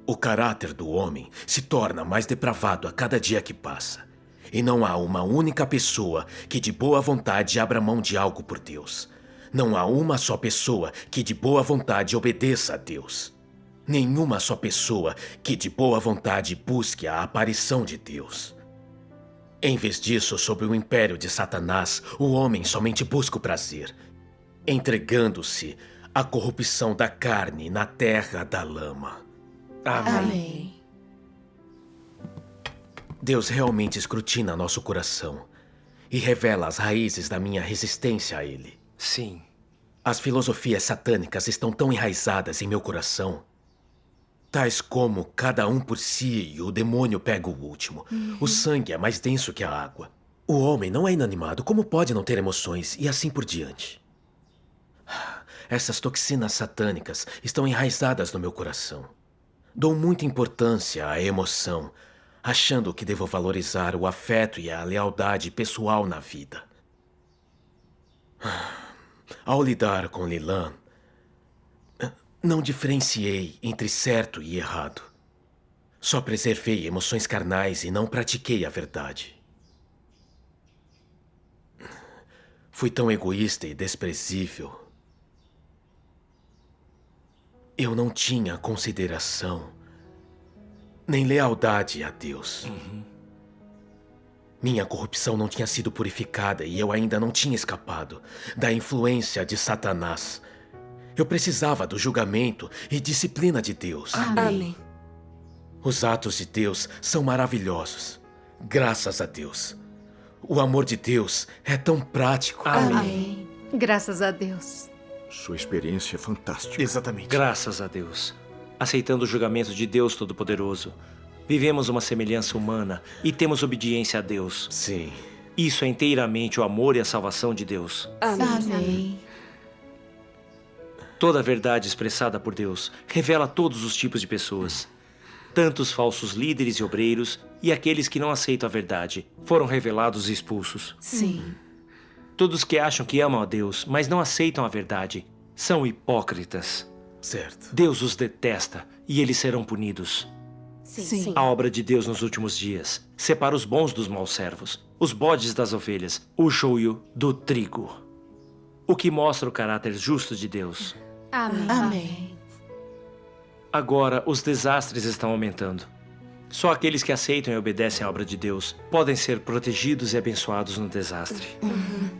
O caráter do homem se torna mais depravado a cada dia que passa. E não há uma única pessoa que de boa vontade abra mão de algo por Deus. Não há uma só pessoa que de boa vontade obedeça a Deus. Nenhuma só pessoa que de boa vontade busque a aparição de Deus. Em vez disso, sob o império de Satanás, o homem somente busca o prazer, entregando-se à corrupção da carne na terra da lama. Amém. Deus realmente escrutina nosso coração e revela as raízes da minha resistência a Ele. Sim. As filosofias satânicas estão tão enraizadas em meu coração, tais como cada um por si e o demônio pega o último. O sangue é mais denso que a água. O homem não é inanimado, como pode não ter emoções? E assim por diante. Essas toxinas satânicas estão enraizadas no meu coração. Dou muita importância à emoção, achando que devo valorizar o afeto e a lealdade pessoal na vida. Ao lidar com Lilan, não diferenciei entre certo e errado. Só preservei emoções carnais e não pratiquei a verdade. Fui tão egoísta e desprezível. Eu não tinha consideração, nem lealdade a Deus. Minha corrupção não tinha sido purificada e eu ainda não tinha escapado da influência de Satanás. Eu precisava do julgamento e disciplina de Deus. Amém. Os atos de Deus são maravilhosos. Graças a Deus. O amor de Deus é tão prático. Amém. Graças a Deus. Sua experiência é fantástica. Exatamente. Graças a Deus. Aceitando o julgamento de Deus Todo-Poderoso, vivemos uma semelhança humana e temos obediência a Deus. Sim. Isso é inteiramente o amor e a salvação de Deus. Amém. Toda a verdade expressada por Deus revela todos os tipos de pessoas. Tanto os falsos líderes e obreiros e aqueles que não aceitam a verdade foram revelados e expulsos. Sim. Todos que acham que amam a Deus, mas não aceitam a verdade, são hipócritas. Certo. Deus os detesta e eles serão punidos. Sim. A obra de Deus nos últimos dias separa os bons dos maus servos, os bodes das ovelhas, o joio do trigo. O que mostra o caráter justo de Deus. Amém. Agora, os desastres estão aumentando. Só aqueles que aceitam e obedecem à obra de Deus podem ser protegidos e abençoados no desastre.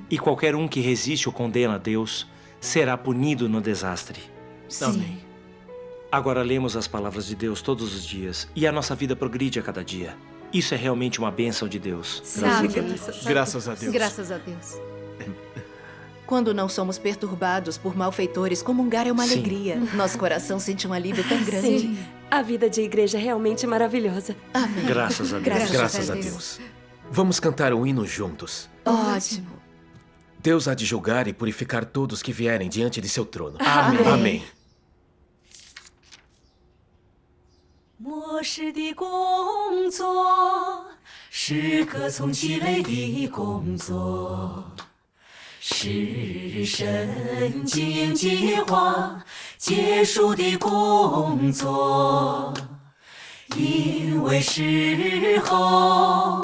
E qualquer um que resiste ou condena a Deus será punido no desastre. Sim. Agora lemos as palavras de Deus todos os dias e a nossa vida progride a cada dia. Isso é realmente uma bênção de Deus. Graças a Deus. Graças a Deus. Quando não somos perturbados por malfeitores, comungar é uma Sim. alegria. Nosso coração sente um alívio tão grande. Sim. A vida de igreja é realmente maravilhosa. Amém. Graças a Deus. Graças a Deus. Vamos cantar o hino juntos. Ótimo. Deus há de julgar e purificar todos que vierem diante de seu trono. Amém. Amém. 末世的工作，时刻从积累的工作，是神经营计划结束的工作，因为时候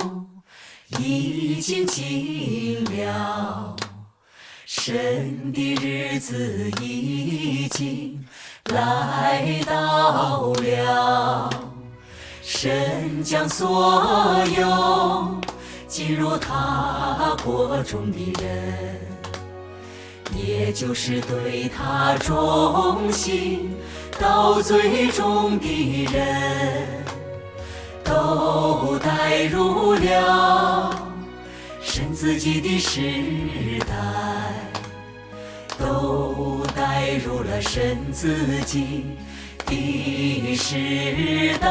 已经近了，神的日子已经来到了，神将所有进入他国中的人，也就是对他忠心到最终的人，都带入了神自己的时代，都带列入了神自己的时代。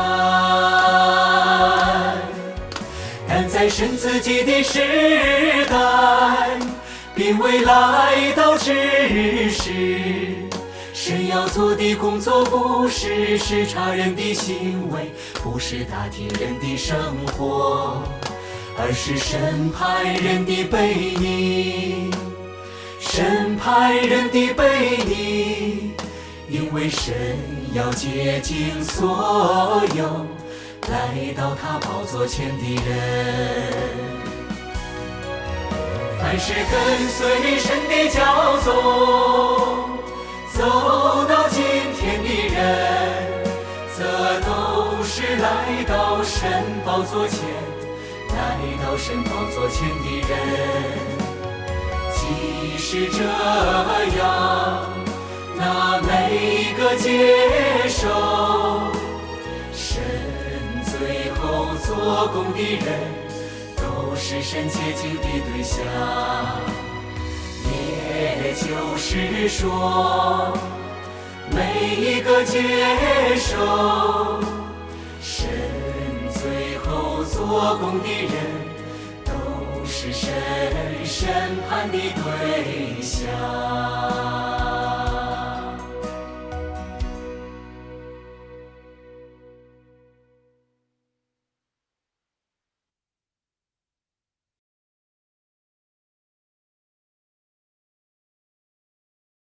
但在神自己的时代，并未来到之时，神要做的工作不是视察人的行为，不是打听人的生活，而是审判人的悖逆，审判人的悖逆。因为神要洁净所有来到他宝座前的人。凡是跟随神的教宗走到今天的人，则都是来到神宝座前，来到神宝座前的人。即使这样，那每个接受神最后做工的人，都是神洁净的对象。也就是说，每一个接受神最后做工的人，都是神审判的对象。